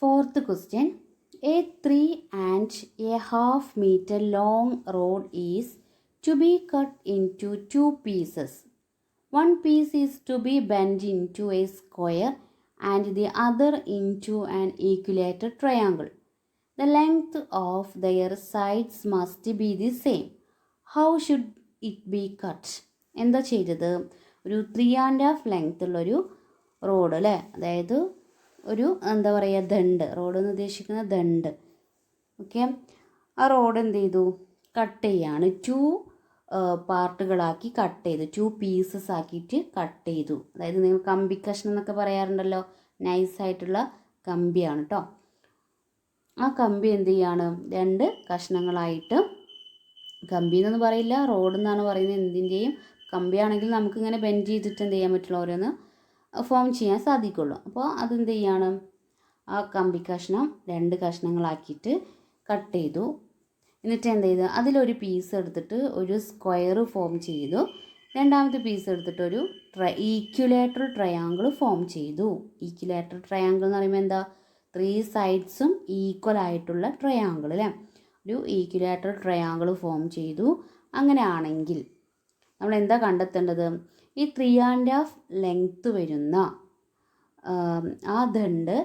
Fourth question. A 3.5 meter long rod is to be cut into two pieces. One piece is to be bent into a square and the other into an equilateral triangle. The length of their sides must be the same. How should it be cut? എന്താ ചെയ്തത്? ഒരു 3.5 length ഉള്ളൊരു road അല്ലേ, അതായത് ഒരു എന്താ പറയുക ദണ്ട്, road എന്ന് ഉദ്ദേശിക്കുന്ന ദണ്ട്. ഓക്കെ, ആ റോഡ് എന്ത് ചെയ്തു? കട്ട് ചെയ്യാണ്. 2 പാർട്ടുകളാക്കി കട്ട് ചെയ്തു, 2 പീസസ് ആക്കിയിട്ട് കട്ട് ചെയ്തു. അതായത് നിങ്ങൾ കമ്പി കഷ്ണം എന്നൊക്കെ പറയാറുണ്ടല്ലോ, നൈസായിട്ടുള്ള കമ്പിയാണ് കേട്ടോ. ആ കമ്പി എന്ത് ചെയ്യാണ്? 2 കഷ്ണങ്ങളായിട്ട്, കമ്പി എന്നൊന്നും പറയില്ല, റോഡ് എന്നാണ് പറയുന്നത്. എന്തിൻ്റെയും കമ്പിയാണെങ്കിൽ നമുക്കിങ്ങനെ ബെൻഡ് ചെയ്തിട്ട് എന്ത് ചെയ്യാൻ പറ്റുള്ളൂ, ഓരോന്ന് ഫോം ചെയ്യാൻ സാധിക്കുള്ളൂ. അപ്പോൾ അതെന്ത് ചെയ്യാണ്? ആ കമ്പി കഷ്ണം 2 കഷ്ണങ്ങളാക്കിയിട്ട് കട്ട് ചെയ്തു. എന്നിട്ട് എന്ത് ചെയ്തു? അതിലൊരു പീസ് എടുത്തിട്ട് ഒരു സ്ക്വയർ ഫോം ചെയ്തു. രണ്ടാമത്തെ പീസ് എടുത്തിട്ട് ഒരു ഈക്വലേറ്റർ ട്രയാങ്കിൾ ഫോം ചെയ്തു. ഈക്വലേറ്റർ ട്രയാങ്കിൾ എന്ന് പറയുമ്പോൾ എന്താ? 3 സൈഡ്സും ഈക്വൽ ആയിട്ടുള്ള ട്രയാങ്കിൾ അല്ലേ, ഒരു ഈക്വലേറ്റർ ട്രയാങ്കിൾ ഫോം ചെയ്തു. അങ്ങനെയാണെങ്കിൽ നമ്മൾ എന്താ കണ്ടെത്തേണ്ടത്? ഈ 3.5 ലെങ്ത്ത് വരുന്ന ആ ദണ്ട്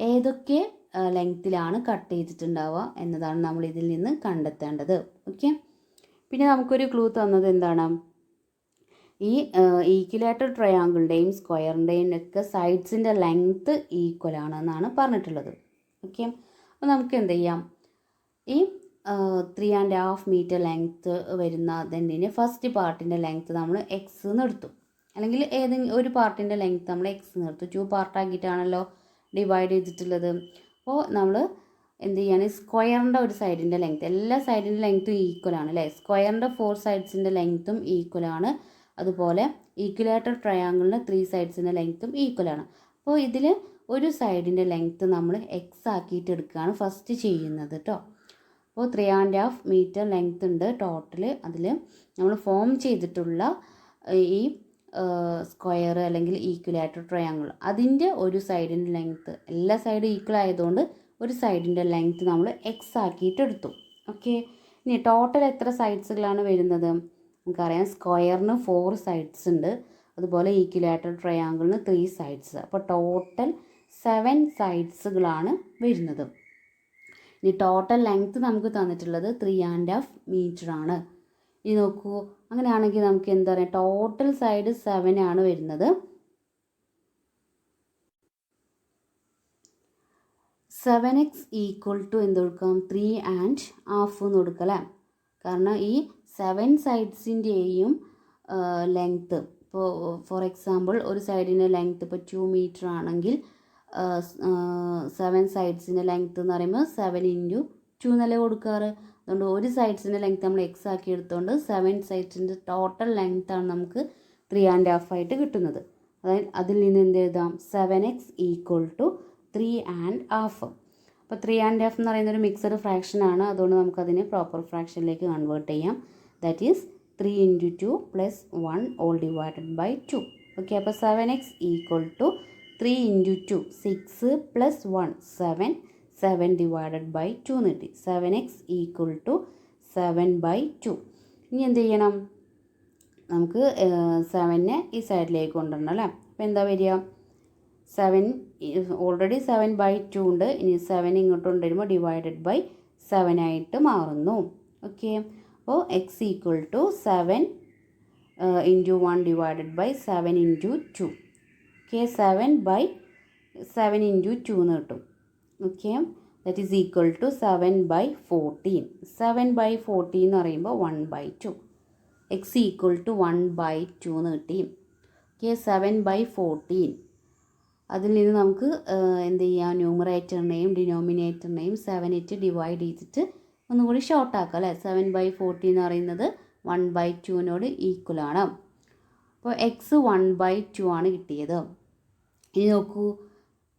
ഏതൊക്കെ ലെങ്ത്തിലാണ് കട്ട് ചെയ്തിട്ടുണ്ടാവുക എന്നതാണ് നമ്മൾ ഇതിൽ നിന്ന് കണ്ടെത്തേണ്ടത്. ഓക്കെ, പിന്നെ നമുക്കൊരു ക്ലൂ തന്നത് എന്താണ്? ഈ ഈക്വലേറ്റർ ട്രയാങ്കിളിൻ്റെയും സ്ക്വയറിൻ്റെയും ഒക്കെ സൈഡ്സിൻ്റെ ലെങ്ത്ത് ഈക്വൽ ആണെന്നാണ് പറഞ്ഞിട്ടുള്ളത്. ഓക്കെ, അപ്പോൾ നമുക്ക് എന്ത് ചെയ്യാം? ഈ 3.5 മീറ്റർ ലെങ്ത്ത് വരുന്ന ദണ്ടിൻ്റെ ഫസ്റ്റ് പാർട്ടിൻ്റെ ലെങ്ത്ത് നമ്മൾ എക്സ് എന്ന് എടുത്തു, അല്ലെങ്കിൽ ഏതെങ്കിലും ഒരു പാർട്ടിൻ്റെ ലെങ്ത്ത് നമ്മൾ എക്സ് എന്ന് എടുത്തു. 2 പാർട്ടാക്കിയിട്ടാണല്ലോ ഡിവൈഡ് ചെയ്തിട്ടുള്ളത്. അപ്പോൾ നമ്മൾ എന്ത് ചെയ്യാണ്? സ്ക്വയറിൻ്റെ ഒരു സൈഡിൻ്റെ ലെങ്ത്ത്, എല്ലാ സൈഡിൻ്റെ ലെങ്ത്തും ഈക്വൽ ആണ് അല്ലേ. സ്ക്വയറിൻ്റെ 4 സൈഡ്സിൻ്റെ ലെങ്ത്തും ഈക്വൽ ആണ്. അതുപോലെ ഈക്വലേറ്റർ ട്രയാങ്കിളിൻ്റെ 3 സൈഡ്സിൻ്റെ ലെങ്ത്തും ഈക്വൽ ആണ്. അപ്പോൾ ഇതിൽ ഒരു സൈഡിൻ്റെ ലെങ്ത്ത് നമ്മൾ എക്സ് ആക്കിയിട്ട് എടുക്കുകയാണ് ഫസ്റ്റ് ചെയ്യുന്നത് കേട്ടോ. അപ്പോൾ 3.5 മീറ്റർ ലെങ്ത്ത് ഉണ്ട് ടോട്ടൽ. അതിൽ നമ്മൾ ഫോം ചെയ്തിട്ടുള്ള ഈ സ്ക്വയർ അല്ലെങ്കിൽ ഈക്വലേറ്റർ ട്രയാങ്കിൾ, അതിൻ്റെ ഒരു സൈഡിൻ്റെ ലെങ്ത്ത്, എല്ലാ സൈഡും ഈക്വൽ ആയതുകൊണ്ട് ഒരു സൈഡിൻ്റെ ലെങ്ത്ത് നമ്മൾ എക്സ് ആക്കിയിട്ട് എടുത്തു. ഓക്കെ, ഇനി ടോട്ടൽ എത്ര സൈഡ്സുകളാണ് വരുന്നത്? നമുക്കറിയാം, സ്ക്വയറിന് 4 സൈഡ്സ് ഉണ്ട്, അതുപോലെ ഈക്വലേറ്റർ ട്രയാങ്കിളിന് 3 സൈഡ്സ്. അപ്പോൾ ടോട്ടൽ 7 സൈഡ്സുകളാണ് വരുന്നത്. ഇനി ടോട്ടൽ ലെങ്ത്ത് നമുക്ക് തന്നിട്ടുള്ളത് 3.5 മീറ്റർ ആണ്. ഇനി നോക്കൂ, അങ്ങനെയാണെങ്കിൽ നമുക്ക് എന്താ പറയുക? ടോട്ടൽ സൈഡ് 7 ആണ് വരുന്നത്. 7x ഈക്വൽ ടു എന്ത് കൊടുക്കാം? 3.5 എന്ന് കൊടുക്കാം അല്ലേ. കാരണം ഈ 7 സൈഡ്സിൻ്റെയും ലെങ്ത്ത്, ഇപ്പോൾ ഫോർ എക്സാമ്പിൾ ഒരു സൈഡിൻ്റെ ലെങ്ത്ത് ഇപ്പോൾ 2 മീറ്റർ ആണെങ്കിൽ 7 സൈഡ്സിൻ്റെ ലെങ്ത്ത് എന്ന് പറയുമ്പോൾ 7 × 2 എന്നല്ലേ കൊടുക്കാറ്. അതുകൊണ്ട് ഒരു സൈഡ്സിൻ്റെ ലെങ്ത്ത് നമ്മൾ എക്സ് ആക്കി എടുത്തുകൊണ്ട് 7 സൈഡ്സിൻ്റെ ടോട്ടൽ ലെങ്ത്താണ് നമുക്ക് 3.5 ആയിട്ട് കിട്ടുന്നത്. അതായത് അതിൽ നിന്ന് എന്ത് എഴുതാം? 7x equal to 3.5. അപ്പോൾ 3.5 എന്ന് പറയുന്ന ഒരു മിക്സഡ് ഫ്രാക്ഷൻ ആണ്, അതുകൊണ്ട് നമുക്കതിനെ പ്രോപ്പർ ഫ്രാക്ഷനിലേക്ക് കൺവേർട്ട് ചെയ്യാം. That is 3 × 2 + 1 all divided by 2. Okay, അപ്പോൾ 7x equal to 3 × 2 6 + 1 7 7 divided by 2 എന്ന് കിട്ടി. 7x equal to 7/2. ഇനി എന്ത് ചെയ്യണം? നമുക്ക് 7നെ ഈ സൈഡിലേക്ക് കൊണ്ടുവരണം അല്ലേ. അപ്പോൾ എന്താ വരിക? 7 ഓൾറെഡി 7/2 ഉണ്ട്. ഇനി 7 ഇങ്ങോട്ട് കൊണ്ടുവരുമ്പോൾ /7 ആയിട്ട് മാറുന്നു. ഓക്കെ, അപ്പോൾ x ഈക്വൽ ടു 7 × 1 / 7 × 2. ഓക്കെ, 7/7 × 2 എന്ന് കിട്ടും. Okay, that is equal to 7/14. 7/14 എന്ന് പറയുമ്പോൾ 1/2. x ഈക്വൽ ടു 1/2 എന്ന് കിട്ടി. ഓക്കെ, 7/14. അതിൽ നിന്ന് നമുക്ക് എന്ത് ചെയ്യാം? ന്യൂമറേറ്ററിനെയും ഡിനോമിനേറ്ററിനെയും 7 ഇട്ട് ഡിവൈഡ് ചെയ്തിട്ട് ഒന്നും കൂടി ഷോർട്ട് ആക്കാം അല്ലേ. 7/14 എന്ന് പറയുന്നത് 1/2നോട് ഈക്വൽ ആണ്. അപ്പോൾ എക്സ് 1/2 ആണ് കിട്ടിയത്. ഇനി നോക്കൂ,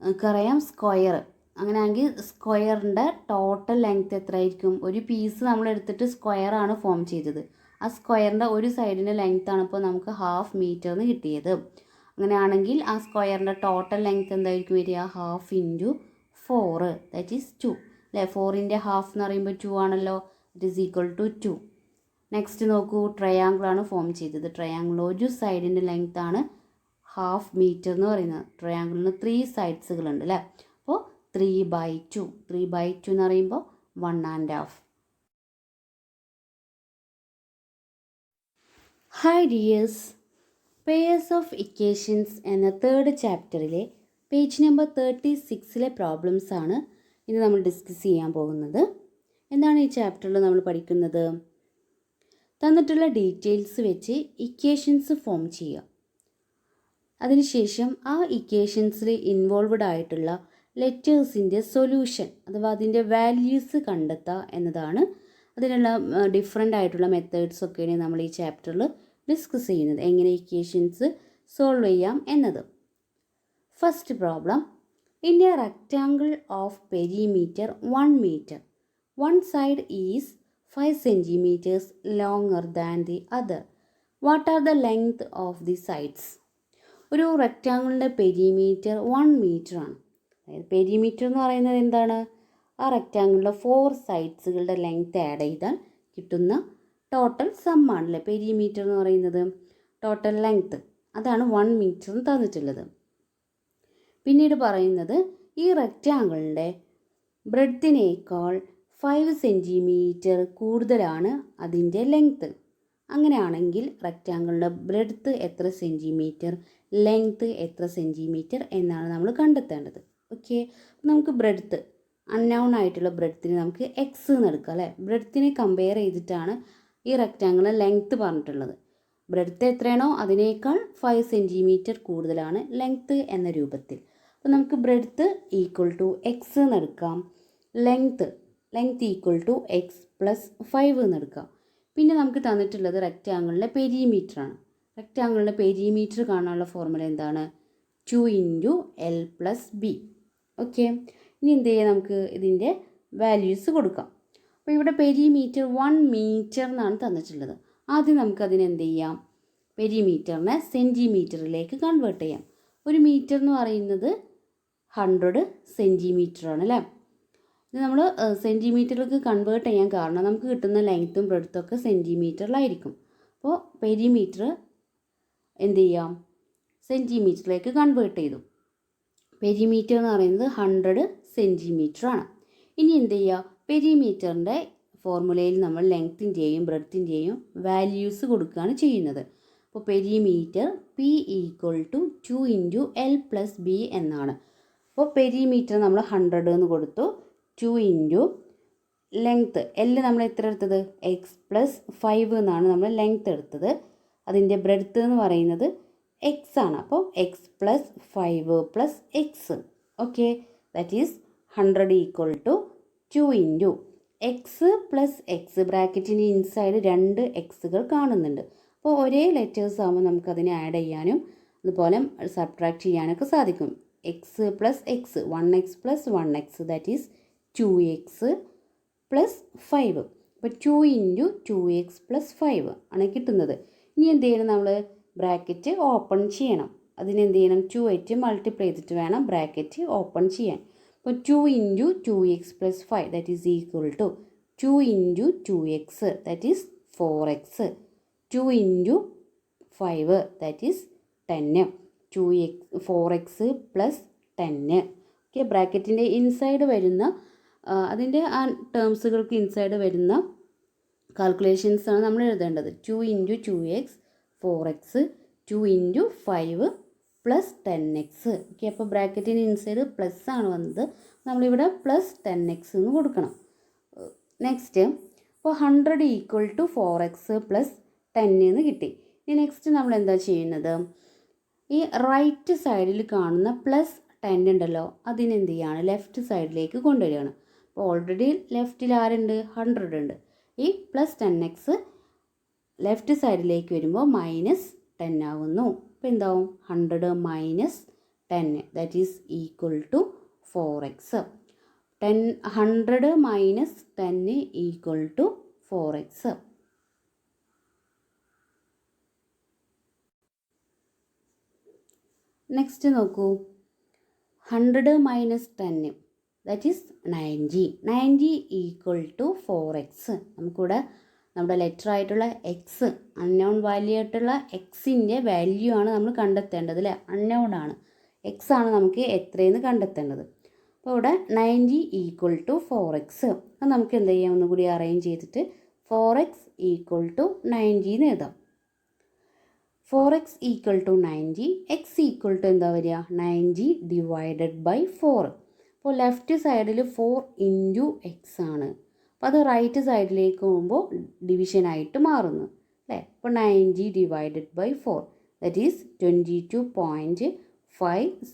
നമുക്കറിയാം സ്ക്വയർ. അങ്ങനെയാണെങ്കിൽ സ്ക്വയറിൻ്റെ ടോട്ടൽ ലെങ്ത്ത് എത്രയായിരിക്കും? ഒരു പീസ് നമ്മൾ എടുത്തിട്ട് സ്ക്വയറാണ് ഫോം ചെയ്തത്. ആ സ്ക്വയറിൻ്റെ ഒരു സൈഡിൻ്റെ ലെങ്ത്താണ് ഇപ്പോൾ നമുക്ക് 1/2 മീറ്റർ എന്ന് കിട്ടിയത്. അങ്ങനെയാണെങ്കിൽ ആ സ്ക്വയറിൻ്റെ ടോട്ടൽ ലെങ്ത്ത് എന്തായിരിക്കും വരിക? 1/2 × 4, ദാറ്റ് ഈസ് 2 അല്ലേ. 4ൻ്റെ ഹാഫ് എന്ന് പറയുമ്പോൾ 2 ആണല്ലോ. It is equal to 2. Next നോക്കൂ, ട്രയാങ്കിളാണ് ഫോം ചെയ്തത്. ട്രയാങ്കിൾ ഒരു സൈഡിൻ്റെ ലെങ്ത് ആണ് ഹാഫ് മീറ്റർ എന്ന് പറയുന്നത്. ട്രയാങ്കിളിന് 3 സൈഡ്സുകളുണ്ട് അല്ലേ. അപ്പോൾ 3/2 എന്ന് പറയുമ്പോൾ 1.5. Hi dears, pairs of equations എന്ന 3rd ചാപ്റ്ററിലെ പേജ് നമ്പർ 36 പ്രോബ്ലംസ് ആണ് ഇന്ന് നമ്മൾ ഡിസ്കസ് ചെയ്യാൻ പോകുന്നത്. എന്താണ് ഈ ചാപ്റ്ററിൽ നമ്മൾ പഠിക്കുന്നത്? തന്നിട്ടുള്ള ഡീറ്റെയിൽസ് വെച്ച് ഇക്വേഷൻസ് ഫോം ചെയ്യുക. അതിനുശേഷം ആ ഇക്വേഷൻസിൽ ഇൻവോൾവഡ് ആയിട്ടുള്ള ലെറ്റേഴ്സിൻ്റെ സൊല്യൂഷൻ അഥവാ അതിൻ്റെ വാല്യൂസ് കണ്ടെത്തുക എന്നതാണ്. അതിനുള്ള ഡിഫറെൻ്റ് ആയിട്ടുള്ള മെത്തേഡ്സൊക്കെയാണ് നമ്മൾ ഈ ചാപ്റ്ററിൽ ഡിസ്കസ് ചെയ്യുന്നത്, എങ്ങനെ ഇക്വേഷൻസ് സോൾവ് ചെയ്യാം എന്നത്. First problem, in A rectangle of perimeter 1 meter, one side is 5 centimeters longer than the other. What are the length of the sides? ഒരു റെക്റ്റാങ്കിളിൻ്റെ പെരിമീറ്റർ 1 meter ആണ്. അതായത് പെരിമീറ്റർ എന്ന് പറയുന്നത് എന്താണ്? ആ റെക്റ്റാങ്കിളിൻ്റെ 4 സൈഡ്സുകളുടെ ലെങ്ത് ആഡ് ചെയ്താൽ കിട്ടുന്ന ടോട്ടൽ സമ്മാണല്ലേ പെരിമീറ്റർ എന്ന് പറയുന്നത്. ടോട്ടൽ ലെങ്ത്ത് അതാണ് 1 meter എന്ന് തന്നിട്ടുള്ളത്. പിന്നീട് പറയുന്നത് ഈ റെക്റ്റാങ്കിളിൻ്റെ ബ്രെഡ്ത്തിനേക്കാൾ 5 centimeter കൂടുതലാണ് അതിൻ്റെ ലെങ്ത്ത്. അങ്ങനെയാണെങ്കിൽ റെക്റ്റാങ്കിളിൻ്റെ ബ്രെഡ്ത്ത് എത്ര സെൻറ്റിമീറ്റർ, ലെങ്ത്ത് എത്ര സെൻറ്റിമീറ്റർ എന്നാണ് നമ്മൾ കണ്ടെത്തേണ്ടത്. ഓക്കെ, നമുക്ക് ബ്രെഡ്ത്ത് അൺനൗൺ ആയിട്ടുള്ള ബ്രെഡ്ത്തിന് നമുക്ക് എക്സ് എന്ന് എടുക്കാം അല്ലേ. ബ്രെഡ്ത്തിനെ കമ്പയർ ചെയ്തിട്ടാണ് ഈ റെക്റ്റാങ്കിളിൻ്റെ ലെങ്ത്ത് പറഞ്ഞിട്ടുള്ളത്. ബ്രെഡ്ത്ത് എത്രയാണോ അതിനേക്കാൾ 5 centimeter കൂടുതലാണ് ലെങ്ത്ത് എന്ന രൂപത്തിൽ. അപ്പോൾ നമുക്ക് ബ്രെഡ്ത്ത് ഈക്വൽ ടു എക്സ് എന്ന് എടുക്കാം, length equal to x plus 5 എന്ന് എടുക്കാം. പിന്നെ നമുക്ക് തന്നിട്ടുള്ളത് റെക്റ്റാങ്കിളിൻ്റെ പെരിമീറ്റർ ആണ്. റെക്റ്റാങ്കിളിൻ്റെ പെരിമീറ്റർ കാണാനുള്ള ഫോർമുല എന്താണ്? 2 × L + B. ഓക്കെ, ഇനി എന്ത് ചെയ്യാം, നമുക്ക് ഇതിൻ്റെ വാല്യൂസ് കൊടുക്കാം. അപ്പോൾ ഇവിടെ പെരിമീറ്റർ 1 meter എന്നാണ് തന്നിട്ടുള്ളത്. ആദ്യം നമുക്കതിന് എന്ത് ചെയ്യാം, പെരിമീറ്ററിനെ സെൻറ്റിമീറ്ററിലേക്ക് കൺവേർട്ട് ചെയ്യാം. ഒരു മീറ്റർ എന്ന് പറയുന്നത് 100 centimeter ആണ് അല്ലേ. ഇത് നമ്മൾ സെൻറ്റിമീറ്ററിലേക്ക് കൺവേർട്ട് ചെയ്യാൻ കാരണം നമുക്ക് കിട്ടുന്ന ലെങ്ത്തും ബ്രെഡ്ത്തും ഒക്കെ സെൻറ്റിമീറ്ററിലായിരിക്കും. അപ്പോൾ പെരിമീറ്റർ എന്ത് ചെയ്യാം, സെൻറ്റിമീറ്ററിലേക്ക് കൺവേർട്ട് ചെയ്തു. പെരിമീറ്റർ എന്ന് പറയുന്നത് 100 centimeter ആണ്. ഇനി എന്ത് ചെയ്യുക, പെരിമീറ്ററിൻ്റെ ഫോർമുലയിൽ നമ്മൾ ലെങ്ത്തിൻ്റെയും ബ്രെഡ്ത്തിൻ്റെയും വാല്യൂസ് കൊടുക്കുകയാണ് ചെയ്യുന്നത്. അപ്പോൾ perimeter P equal to 2 × L + B എന്നാണ്. അപ്പോൾ പെരിമീറ്റർ നമ്മൾ 100 എന്ന് കൊടുത്തു, 2 × ലെങ്ത്ത് L നമ്മൾ എത്ര എടുത്തത്, എക്സ് പ്ലസ് 5 എന്നാണ് നമ്മൾ ലെങ്ത്ത് എടുത്തത്. അതിൻ്റെ ബ്രെഡ്ത്ത് എന്ന് പറയുന്നത് എക്സ് ആണ്. അപ്പോൾ x plus 5 plus x. Okay, that is 100 equal to 2 × x plus x. ബ്രാക്കറ്റിന് ഇൻസൈഡ് 2 എക്സുകൾ കാണുന്നുണ്ട്. അപ്പോൾ ഒരേ ലെറ്റേഴ്സ് ആകുമ്പോൾ നമുക്കതിനെ ആഡ് ചെയ്യാനും അതുപോലെ സബ്ട്രാക്ട് ചെയ്യാനൊക്കെ സാധിക്കും. X plus X, 1x + 1x that is 2x + 5. അപ്പോൾ 2 × 2x + 5 ആണ് കിട്ടുന്നത്. ഇനി എന്ത് ചെയ്യണം, നമ്മൾ ബ്രാക്കറ്റ് ഓപ്പൺ ചെയ്യണം. അതിനെന്ത് ചെയ്യണം, 2 ആയിട്ട് മൾട്ടിപ്ലൈ ചെയ്തിട്ട് വേണം ബ്രാക്കറ്റ് ഓപ്പൺ ചെയ്യാൻ. അപ്പോൾ 2 × 2x + 5 that is equal to 2 × 2x that is 4x, 2 × 5 that is 10, 4x + 10. Okay, ബ്രാക്കറ്റിൻ്റെ ഇൻസൈഡ് വരുന്ന അതിൻ്റെ ആ ടേംസുകൾക്ക് ഇൻസൈഡ് വരുന്ന കാൽക്കുലേഷൻസാണ് നമ്മൾ എഴുതേണ്ടത്. 2 × 2x 4x, 2 × 5 + 10x. ഓക്കെ, അപ്പോൾ ബ്രാക്കറ്റിന് ഇൻസൈഡ് പ്ലസ് ആണ് വന്നത്, നമ്മളിവിടെ + 10x എന്ന് കൊടുക്കണം. നെക്സ്റ്റ്, അപ്പോൾ 100 ഈക്വൽ ടു 4x + 10 എന്ന് കിട്ടി. ഇനി നെക്സ്റ്റ് നമ്മൾ എന്താ ചെയ്യുന്നത്, ഈ റൈറ്റ് സൈഡിൽ കാണുന്ന +10 ഉണ്ടല്ലോ അതിനെന്ത് ചെയ്യാണ്, ലെഫ്റ്റ് സൈഡിലേക്ക് കൊണ്ടുവരികയാണ്. അപ്പോൾ ഓൾറെഡി ലെഫ്റ്റിൽ ആരുണ്ട്, 100 ഉണ്ട്. ഈ +10x ലെഫ്റ്റ് സൈഡിലേക്ക് വരുമ്പോൾ -10 ആവുന്നു. അപ്പോൾ എന്താവും, 100 - 10 that is equal to 4x. 100 - 10 equal to 4x. Next നോക്കൂ, 100 - 10 that is 90 equal to 4x. നമുക്കിവിടെ നമ്മുടെ ലെറ്റർ ആയിട്ടുള്ള എക്സ്, അൺനോൺ വാല്യൂ ആയിട്ടുള്ള എക്സിൻ്റെ വാല്യൂ ആണ് നമ്മൾ കണ്ടെത്തേണ്ടത് അല്ലേ. അൺനോൺ ആണ്, എക്സ് ആണ് നമുക്ക് എത്രയെന്ന് കണ്ടെത്തേണ്ടത്. അപ്പോൾ ഇവിടെ 90 ഈക്വൽ ടു 4x. അപ്പം നമുക്ക് എന്ത് ചെയ്യാം, ഒന്നുകൂടി അറേഞ്ച് ചെയ്തിട്ട് 4x ഈക്വൽ ടു 90 എന്ന് എഴുതാം. 4x equal to 90, x equal to എന്താ വരിക, 90 ഡിവൈഡഡ് ബൈ 4. അപ്പോൾ ലെഫ്റ്റ് സൈഡിൽ 4 ഇൻറ്റു എക്സ് ആണ്. അപ്പോൾ അത് റൈറ്റ് സൈഡിലേക്ക് പോകുമ്പോൾ ഡിവിഷനായിട്ട് മാറുന്നു അല്ലേ. അപ്പോൾ 90 divided by 4 that is 22.5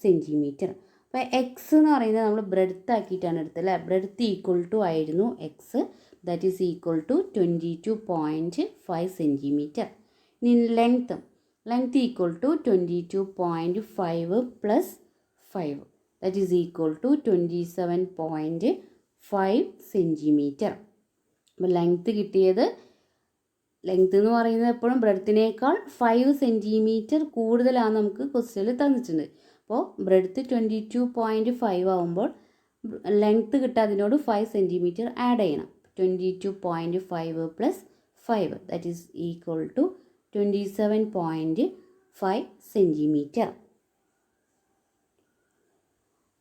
centimetre. അപ്പോൾ എക്സ് എന്ന് പറയുന്നത് നമ്മൾ ബ്രെഡ്ത്ത് ആക്കിയിട്ടാണ് എടുത്തത് അല്ലേ. ബ്രെഡ്ത്ത് ഈക്വൽ ടു ആയിരുന്നു x, that is equal to 22.5 centimetre. ഇനി length equal to 22.5 plus 5 that is equal to 27.5 centimetre. അപ്പോൾ ലെങ്ത്ത് കിട്ടിയത്, ലെങ്ത്ത് എന്ന് പറയുന്നത് എപ്പോഴും ബ്രെഡ്ത്തിനേക്കാൾ 5 സെൻറ്റിമീറ്റർ കൂടുതലാണ് നമുക്ക് ക്വസ്റ്റ്യനിൽ തന്നിട്ടുണ്ട്. അപ്പോൾ ബ്രെഡ്ത്ത് 22.5 ആകുമ്പോൾ ലെങ്ത്ത് കിട്ടാൻ അതിനോട് 5 സെൻറ്റിമീറ്റർ ആഡ് ചെയ്യണം. 22.5 plus 5 that is equal to 27.5 centimetre.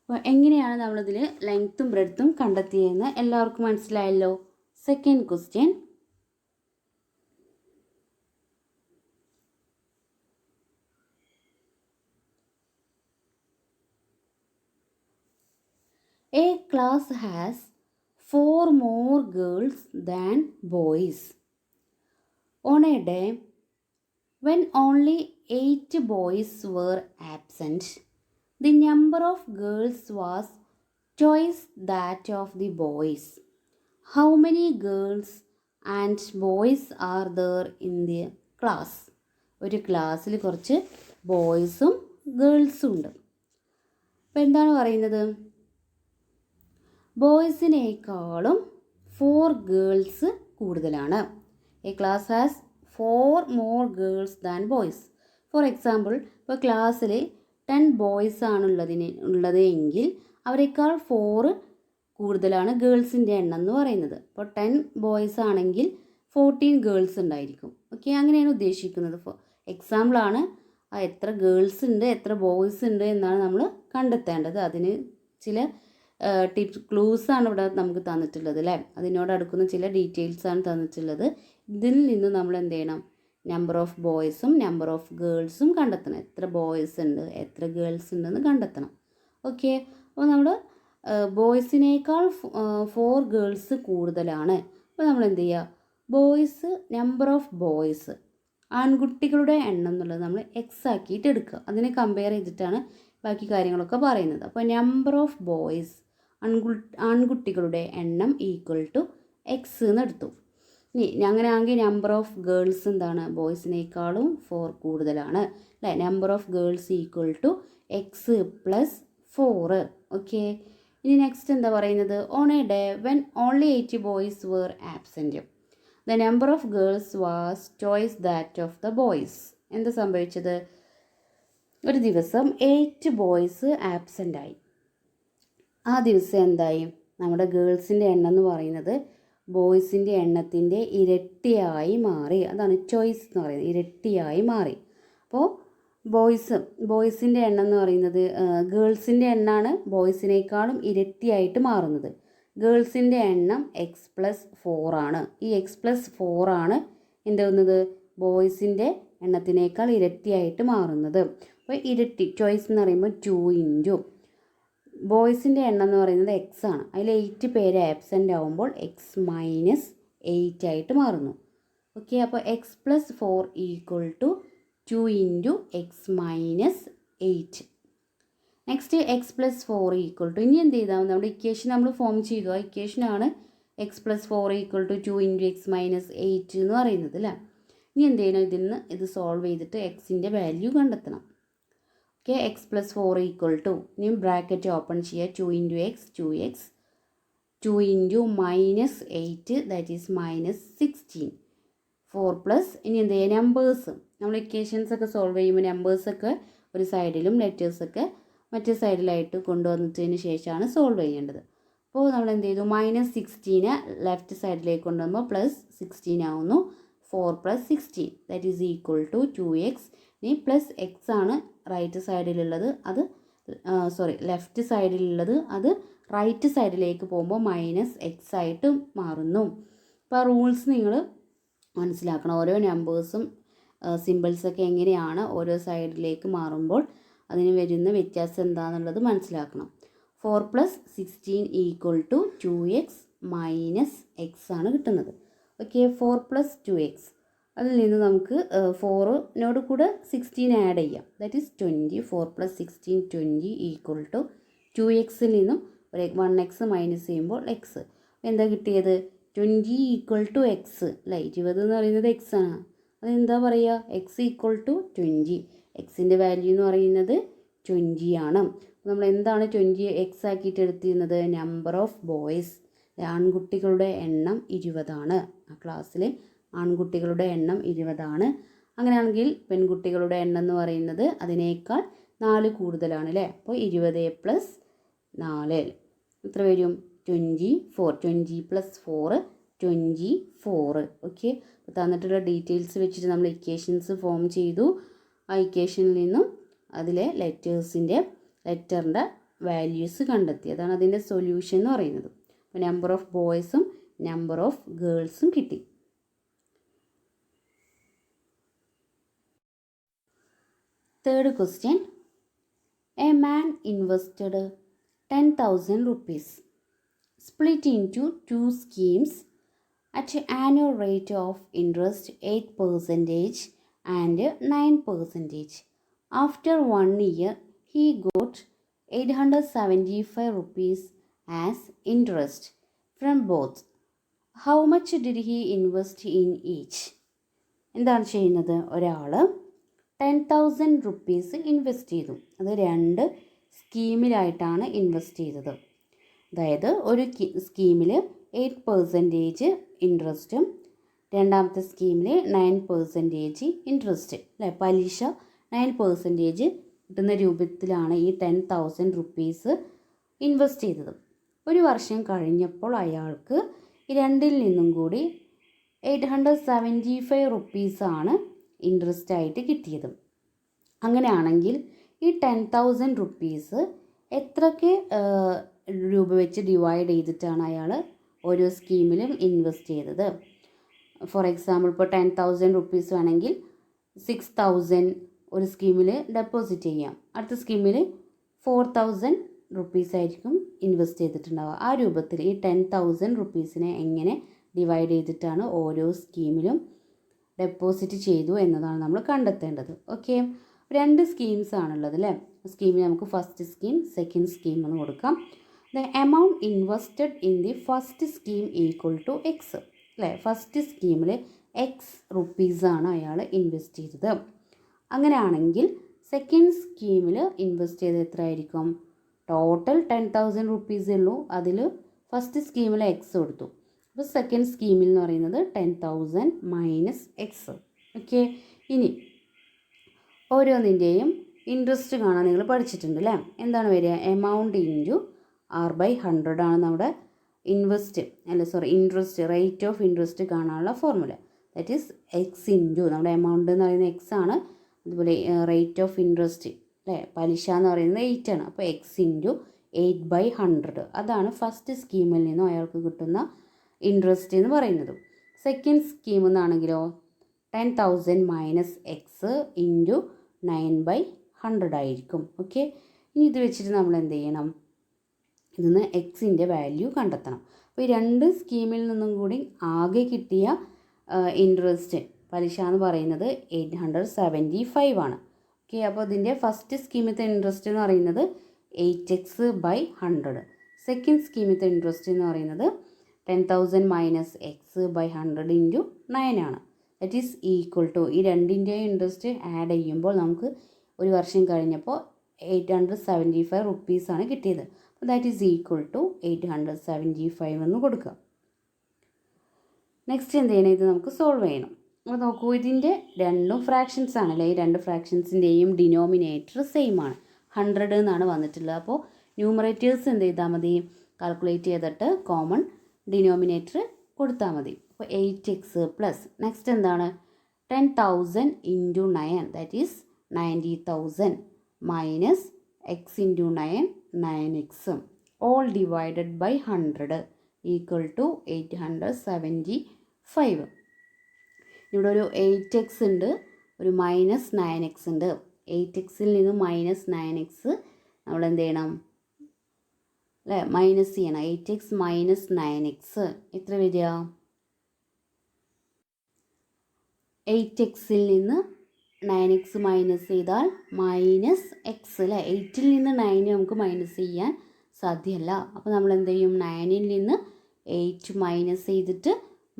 അപ്പോൾ എങ്ങനെയാണ് നമ്മളിതിൽ ലെങ്ത്തും ബ്രെഡ്ത്തും കണ്ടെത്തിയതെന്ന് എല്ലാവർക്കും മനസ്സിലായല്ലോ. Second question, a class has 4 more girls than boys. On a day when only 8 boys were absent, the number of girls was twice that of the boys. How many girls and boys are there in the class? ഒരു ക്ലാസ്സിൽ കുറച്ച് ബോയ്സും ഗേൾസും ഉണ്ട്. അപ്പോൾ എന്താണ് പറയുന്നത്, ബോയ്സിനേക്കാളും 4 girls കൂടുതലാണ്. A class has 4 more girls than boys. For example, ഇപ്പോൾ ക്ലാസ്സിൽ 10 ബോയ്സ് ആണ് ഉള്ളത് എങ്കിൽ അവരെക്കാൾ 4 കൂടുതലാണ് ഗേൾസിൻ്റെ എണ്ണം എന്ന് പറയുന്നത്. അപ്പോൾ 10 ബോയ്സ് ആണെങ്കിൽ 14 ഗേൾസ് ഉണ്ടായിരിക്കും. ഓക്കെ, അങ്ങനെയാണ് ഉദ്ദേശിക്കുന്നത്. എക്സാമ്പിളാണ്, എത്ര ഗേൾസ് ഉണ്ട് എത്ര ബോയ്സ് ഉണ്ട് എന്നാണ് നമ്മൾ കണ്ടെത്തേണ്ടത്. അതിന് ചില ടിപ്സ്, ക്ലൂസാണ് ഇവിടെ നമുക്ക് തന്നിട്ടുള്ളത് അല്ലേ. അതിനോട് അടുക്കുന്ന ചില ഡീറ്റെയിൽസാണ് തന്നിട്ടുള്ളത്. ഇതിൽ നിന്ന് നമ്മൾ എന്ത് ചെയ്യണം, നമ്പർ ഓഫ് ബോയ്സും നമ്പർ ഓഫ് ഗേൾസും കണ്ടെത്തണം. എത്ര ബോയ്സ് ഉണ്ട് എത്ര ഗേൾസ് ഉണ്ടെന്ന് കണ്ടെത്തണം. ഓക്കെ, അപ്പോൾ നമ്മൾ ബോയ്സിനേക്കാൾ 4 ഗേൾസ് കൂടുതലാണ്. അപ്പോൾ നമ്മൾ എന്ത് ചെയ്യുക, ബോയ്സ്, നമ്പർ ഓഫ് ബോയ്സ്, ആൺകുട്ടികളുടെ എണ്ണം എന്നുള്ളത് നമ്മൾ എക്സ് ആക്കിയിട്ട് എടുക്കുക. അതിനെ കമ്പയർ ചെയ്തിട്ടാണ് ബാക്കി കാര്യങ്ങളൊക്കെ പറയുന്നത്. അപ്പോൾ നമ്പർ ഓഫ് ബോയ്സ്, ആൺകുട്ടികളുടെ എണ്ണം ഈക്വൽ ടു എക്സ് എന്ന് എടുത്തു. ഇനി അങ്ങനെയാണെങ്കിൽ നമ്പർ ഓഫ് ഗേൾസ് എന്താണ്, ബോയ്സിനേക്കാളും 4 കൂടുതലാണ് അല്ലേ. Number of girls equal to x plus 4. Okay, ഇനി നെക്സ്റ്റ് എന്താ പറയുന്നത്, on a day when only 8 boys were absent, the number of girls was twice that of the boys. എന്താ സംഭവിച്ചത്, ഒരു ദിവസം 8 ബോയ്സ് ആബ്സെൻ്റ് ആയി. ആ ദിവസം എന്തായി, നമ്മുടെ ഗേൾസിൻ്റെ എണ്ണം എന്ന് പറയുന്നത് ബോയ്സിൻ്റെ എണ്ണത്തിൻ്റെ ഇരട്ടിയായി മാറി. അതാണ് ചോയ്സ് എന്ന് പറയുന്നത്, ഇരട്ടിയായി മാറി. അപ്പോൾ ബോയ്സിൻ്റെ എണ്ണം എന്ന് പറയുന്നത്, ഗേൾസിൻ്റെ എണ്ണമാണ് ബോയ്സിനേക്കാളും ഇരട്ടിയായിട്ട് മാറുന്നത്. ഗേൾസിൻ്റെ എണ്ണം എക്സ് പ്ലസ് 4 ആണ്. ഈ എക്സ് പ്ലസ് 4 ആണ് എന്താവുന്നത്, ബോയ്സിൻ്റെ എണ്ണത്തിനേക്കാൾ ഇരട്ടിയായിട്ട് മാറുന്നത്. അപ്പോൾ ഇരട്ടി, ചോയ്സ് എന്ന് പറയുമ്പോൾ 2 ഇൻറ്റു ബോയ്സിൻ്റെ എണ്ണം എന്ന് പറയുന്നത് എക്സ് ആണ്. അതിൽ 8 പേര് ആബ്സെൻ്റ് ആകുമ്പോൾ എക്സ് മൈനസ് 8 ആയിട്ട് മാറുന്നു. ഓക്കെ, അപ്പോൾ x plus 4 equal to 2 into x minus 8. Next x plus 4 equal to, ഇനി എന്ത് ചെയ്താൽ നമ്മുടെ ഇക്വേഷൻ നമ്മൾ ഫോം ചെയ്യുക. ഇക്വേഷനാണ് x plus 4 equal to 2 into x minus 8 എന്ന് പറയുന്നത് അല്ലേ. ഇനി എന്ത് ചെയ്യണം, ഇതിൽ നിന്ന് ഇത് സോൾവ് ചെയ്തിട്ട് എക്സിൻ്റെ വാല്യൂ കണ്ടെത്തണം. Okay, x plus 4 equal to, ഇനി ബ്രാക്കറ്റ് ഓപ്പൺ ചെയ്യുക, 2 into x 2x, 2 into minus 8 that is minus 16, 4 plus, ഇനി എന്ത് ചെയ്യുക, നമ്പേഴ്സ് നമ്മൾ ഇക്വേഷൻസ് ഒക്കെ സോൾവ് ചെയ്യുമ്പോൾ നമ്പേഴ്സൊക്കെ ഒരു സൈഡിലും ലെറ്റേഴ്സൊക്കെ മറ്റേ സൈഡിലായിട്ട് കൊണ്ടുവന്നതിന് ശേഷമാണ് സോൾവ് ചെയ്യേണ്ടത്. അപ്പോൾ നമ്മൾ എന്ത് ചെയ്തു, -16 ലെഫ്റ്റ് സൈഡിലേക്ക് കൊണ്ടുവരുമ്പോൾ +16 ആവുന്നു. 4 + 16 that is equal to 2x. ഇനി +x ആണ് റൈറ്റ് സൈഡിലുള്ളത്, അത് ലെഫ്റ്റ് സൈഡിലുള്ളത്, അത് റൈറ്റ് സൈഡിലേക്ക് പോകുമ്പോൾ -x ആയിട്ട് മാറുന്നു. അപ്പോൾ ആ റൂൾസ് നിങ്ങൾ മനസ്സിലാക്കണം. ഓരോ നമ്പേഴ്സും സിമ്പിൾസൊക്കെ എങ്ങനെയാണ് ഓരോ സൈഡിലേക്ക് മാറുമ്പോൾ അതിന് വരുന്ന വ്യത്യാസം എന്താണെന്നുള്ളത് മനസ്സിലാക്കണം. 4 + 16 = 2x - x ആണ് കിട്ടുന്നത്. ഓക്കെ, 4 + 2x, അതിൽ നിന്ന് നമുക്ക് 4നോട് കൂടെ 16 ആഡ് ചെയ്യാം. That is 20. 4 + 16 20 = 2xൽ നിന്നും 1x മൈനസ് ചെയ്യുമ്പോൾ x. എന്താ കിട്ടിയത്? 20 = x അല്ലേ? 20 എന്ന് പറയുന്നത് x ആണ്. അതെന്താ പറയുക? x = 20. എക്സിൻ്റെ വാല്യൂ എന്ന് പറയുന്നത് 20 ആണ്. നമ്മൾ എന്താണ് 20x ആക്കിയിട്ട് എടുത്തിരുന്നത്? നമ്പർ ഓഫ് ബോയ്സ്, ആൺകുട്ടികളുടെ എണ്ണം 20 ആണ്. ആ ക്ലാസ്സിൽ ആൺകുട്ടികളുടെ എണ്ണം 20 ആണ്. അങ്ങനെയാണെങ്കിൽ പെൺകുട്ടികളുടെ എണ്ണം എന്ന് പറയുന്നത് അതിനേക്കാൾ 4 കൂടുതലാണ് അല്ലേ? അപ്പോൾ 20 + 4 എത്ര വരും? 24. 20 + 4 24. ഓക്കെ, അപ്പോൾ തന്നിട്ടുള്ള ഡീറ്റെയിൽസ് വെച്ചിട്ട് നമ്മൾ ഇക്വേഷൻസ് ഫോം ചെയ്തു. ആ ഇക്വേഷനിൽ നിന്നും അതിലെ ലെറ്ററിൻ്റെ വാല്യൂസ് കണ്ടെത്തി. അതാണ് അതിൻ്റെ സൊല്യൂഷൻ എന്ന് പറയുന്നത്. അപ്പോൾ നമ്പർ ഓഫ് ബോയ്സും നമ്പർ ഓഫ് ഗേൾസും കിട്ടി. Third question. A man invested 10,000 rupees, split into 2 schemes at an annual rate of interest 8% and 9%. After 1 year, he got 875 rupees as interest from both. How much did he invest in each? എന്താണ് ചെയ്യുന്നത്? ഒരാൾ 10,000 rupees invest ചെയ്തു. അത് 2 സ്കീമിലായിട്ടാണ് invest ചെയ്തത്. അതായത് ഒരു സ്കീമിൽ 8% ഇൻട്രസ്റ്റും രണ്ടാമത്തെ സ്കീമിൽ 9% ഇൻട്രസ്റ്റ് അല്ലേ? പലിശ 9% കിട്ടുന്ന രൂപത്തിലാണ് ഈ 10,000 rupees ഇൻവെസ്റ്റ് ചെയ്തത്. ഒരു വർഷം കഴിഞ്ഞപ്പോൾ അയാൾക്ക് ഈ രണ്ടിൽ നിന്നും കൂടി 875 rupees ആണ് ഇൻട്രസ്റ്റ് ആയിട്ട് കിട്ടിയത്. അങ്ങനെയാണെങ്കിൽ ഈ 10,000 rupees എത്രയ്ക്ക് രൂപ വെച്ച് ഡിവൈഡ് ചെയ്തിട്ടാണ് അയാൾ ഓരോ സ്കീമിലും ഇൻവെസ്റ്റ് ചെയ്തത്? ഫോർ എക്സാമ്പിൾ ഇപ്പോൾ 10,000 rupees വേണമെങ്കിൽ 6,000 ഒരു സ്കീമിൽ ഡെപ്പോസിറ്റ് ചെയ്യാം. അടുത്ത സ്കീമിൽ 4,000 rupees ആയിരിക്കും ഇൻവെസ്റ്റ് ചെയ്തിട്ടുണ്ടാവുക. ആ രൂപത്തിൽ ഈ 10,000 rupeesനെ എങ്ങനെ ഡിവൈഡ് ചെയ്തിട്ടാണ് ഓരോ സ്കീമിലും ഡെപ്പോസിറ്റ് ചെയ്തു എന്നതാണ് നമ്മൾ കണ്ടെത്തേണ്ടത്. ഓക്കെ, 2 സ്കീംസ് ആണുള്ളത് അല്ലേ? സ്കീമിന് നമുക്ക് ഫസ്റ്റ് സ്കീം, സെക്കൻഡ് സ്കീം എന്ന് കൊടുക്കാം. The amount invested in the first scheme = x അല്ലേ? ഫസ്റ്റ് സ്കീമിൽ x rupees ആണ് അയാൾ ഇൻവെസ്റ്റ് ചെയ്തത്. അങ്ങനെയാണെങ്കിൽ സെക്കൻഡ് സ്കീമിൽ ഇൻവെസ്റ്റ് ചെയ്തത് എത്ര ആയിരിക്കും? ടോട്ടൽ 10,000 rupees ഉള്ളൂ. അതിൽ ഫസ്റ്റ് സ്കീമിൽ x കൊടുത്തു. അപ്പോൾ സെക്കൻഡ് സ്കീമിൽ എന്ന് പറയുന്നത് 10,000 - x. ഓക്കെ, ഇനി ഓരോന്നിൻ്റെയും ഇൻട്രസ്റ്റ് കാണാൻ നിങ്ങൾ പഠിച്ചിട്ടുണ്ട് അല്ലേ? എന്താണ് വരിക? എമൗണ്ട് ഇൻറ്റു R/100 ആണ് നമ്മുടെ ഇൻട്രസ്റ്റ് റേറ്റ് ഓഫ് ഇൻട്രസ്റ്റ് കാണാനുള്ള formula. That is x into നമ്മുടെ എമൗണ്ട് എന്ന് പറയുന്നത് x ആണ്. അതുപോലെ റേറ്റ് ഓഫ് ഇൻട്രസ്റ്റ് അല്ലേ, പലിശ എന്ന് പറയുന്നത് 8 ആണ്. അപ്പോൾ x ഇൻറ്റു 8/100 അതാണ് ഫസ്റ്റ് സ്കീമിൽ നിന്നും അയാൾക്ക് കിട്ടുന്ന ഇൻട്രസ്റ്റ് എന്ന് പറയുന്നത്. സെക്കൻഡ് സ്കീമിൽ നിന്നാണെങ്കിലോ 10,000 - x ഇൻറ്റു 9/100 ആയിരിക്കും. ഓക്കെ, ഇനി ഇത് വെച്ചിട്ട് നമ്മൾ എന്ത് ചെയ്യണം? ഇതിന്ന് എക്സിൻ്റെ വാല്യൂ കണ്ടെത്തണം. അപ്പോൾ ഈ 2 സ്കീമിൽ നിന്നും കൂടി ആകെ കിട്ടിയ ഇൻട്രസ്റ്റ് പലിശ എന്ന് പറയുന്നത് 875 ആണ്. ഓക്കെ, അപ്പോൾ ഇതിൻ്റെ ഫസ്റ്റ് സ്കീമിലത്തെ ഇൻട്രസ്റ്റ് എന്ന് പറയുന്നത് 8x/100. സെക്കൻഡ് സ്കീമിലത്തെ ഇൻട്രസ്റ്റ് എന്ന് പറയുന്നത് 10,000 - x/100 ഇൻറ്റു 9 ആണ്. ദറ്റ് ഈസ് ഈക്വൽ ടു ഈ രണ്ടിൻ്റെയും ഇൻട്രസ്റ്റ് ആഡ് ചെയ്യുമ്പോൾ നമുക്ക് ഒരു വർഷം കഴിഞ്ഞപ്പോൾ 875 rupees ആണ് കിട്ടിയത്. അപ്പോൾ ദാറ്റ് ഈസ് ഈക്വൽ ടു 875 എന്ന് കൊടുക്കുക. നെക്സ്റ്റ് എന്ത് ചെയ്യണം? ഇത് നമുക്ക് സോൾവ് ചെയ്യണം. അപ്പോൾ നോക്കൂ, ഇതിൻ്റെ രണ്ടും ഫ്രാക്ഷൻസ് ആണല്ലേ? ഈ 2 ഫ്രാക്ഷൻസിൻ്റെയും ഡിനോമിനേറ്റർ സെയിം ആണ്, 100 എന്നാണ് വന്നിട്ടുള്ളത്. അപ്പോൾ ന്യൂമറേറ്റേഴ്സ് എന്ത് ചെയ്താൽ മതി? കാൽക്കുലേറ്റ് ചെയ്തിട്ട് കോമൺ ഡിനോമിനേറ്റർ കൊടുത്താൽ മതി. അപ്പോൾ 8x പ്ലസ് നെക്സ്റ്റ് എന്താണ് 10,000 into 9 that is 90,000 minus x into 9 9x all divided by 100 equal to 875. ഇവിടെ ഒരു 8x ഉണ്ട്, ഒരു മൈനസ് 9x ഉണ്ട്. 8xൽ നിന്ന് മൈനസ് 9x നമ്മൾ എന്ത് ചെയ്യണം അല്ലേ, മൈനസ് ചെയ്യണം. 8x മൈനസ് 9x എത്ര വരിക? 8xൽ നിന്ന് 9x മൈനസ് ചെയ്താൽ മൈനസ് എക്സ് അല്ലേ. 8ൽ നിന്ന് 9 നമുക്ക് മൈനസ് ചെയ്യാൻ സാധ്യമല്ല. അപ്പോൾ നമ്മൾ എന്ത് ചെയ്യും, 9ൽ നിന്ന് 8 മൈനസ് ചെയ്തിട്ട്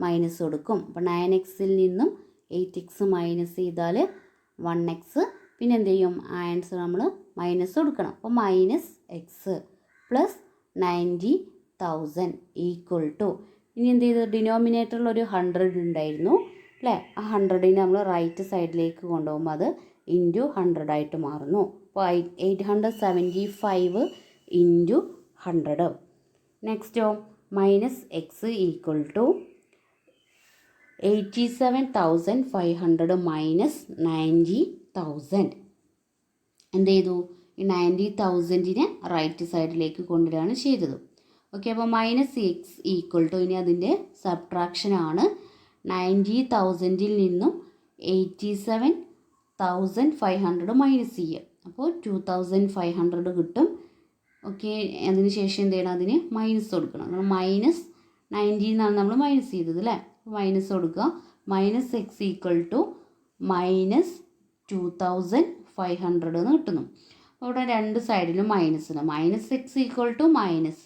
മൈനസ് കൊടുക്കും. അപ്പോൾ 9xൽ നിന്നും 8x മൈനസ് ചെയ്താൽ 1x, പിന്നെ എന്ത് ചെയ്യും, ആൻസർ നമ്മൾ മൈനസ് കൊടുക്കണം. അപ്പോൾ minus x plus 90,000 equal to, ഇനി എന്ത് ചെയ്തു, ഡിനോമിനേറ്ററിൽ ഒരു 100 ഉണ്ടായിരുന്നു അല്ലേ. ആ 100നെ നമ്മൾ റൈറ്റ് സൈഡിലേക്ക് കൊണ്ടുപോകുമ്പോൾ അത് ഇൻറ്റു 100 ആയിട്ട് മാറുന്നു. അപ്പോൾ 875 ഇൻറ്റു 100. നെക്സ്റ്റോ minus x equal to 87,500 minus 90,000. എന്ത് ചെയ്തു, ഈ 90,000നെ റൈറ്റ് സൈഡിലേക്ക് കൊണ്ടുവരികയാണ് ചെയ്തത്. ഓക്കെ, അപ്പോൾ മൈനസ് എക്സ് ഈക്വൽ ടു, ഇനി അതിൻ്റെ സബ്ട്രാക്ഷനാണ്. 90,000ൽ നിന്നും 87,500 മൈനസ് ചെയ്യുക. അപ്പോൾ 2,500 കിട്ടും. ഓക്കെ, അതിന് ശേഷം എന്ത് ചെയ്യണം, അതിന് മൈനസ് കൊടുക്കണം. മൈനസ് 90 എന്നാണ് നമ്മൾ മൈനസ് ചെയ്തത് അല്ലേ. മൈനസ് കൊടുക്കുക. Minus x equal to minus 2,500 എന്ന് കിട്ടുന്നു. അപ്പോൾ ഇവിടെ രണ്ട് സൈഡിലും മൈനസ് ഉണ്ട്. Minus x equal to minus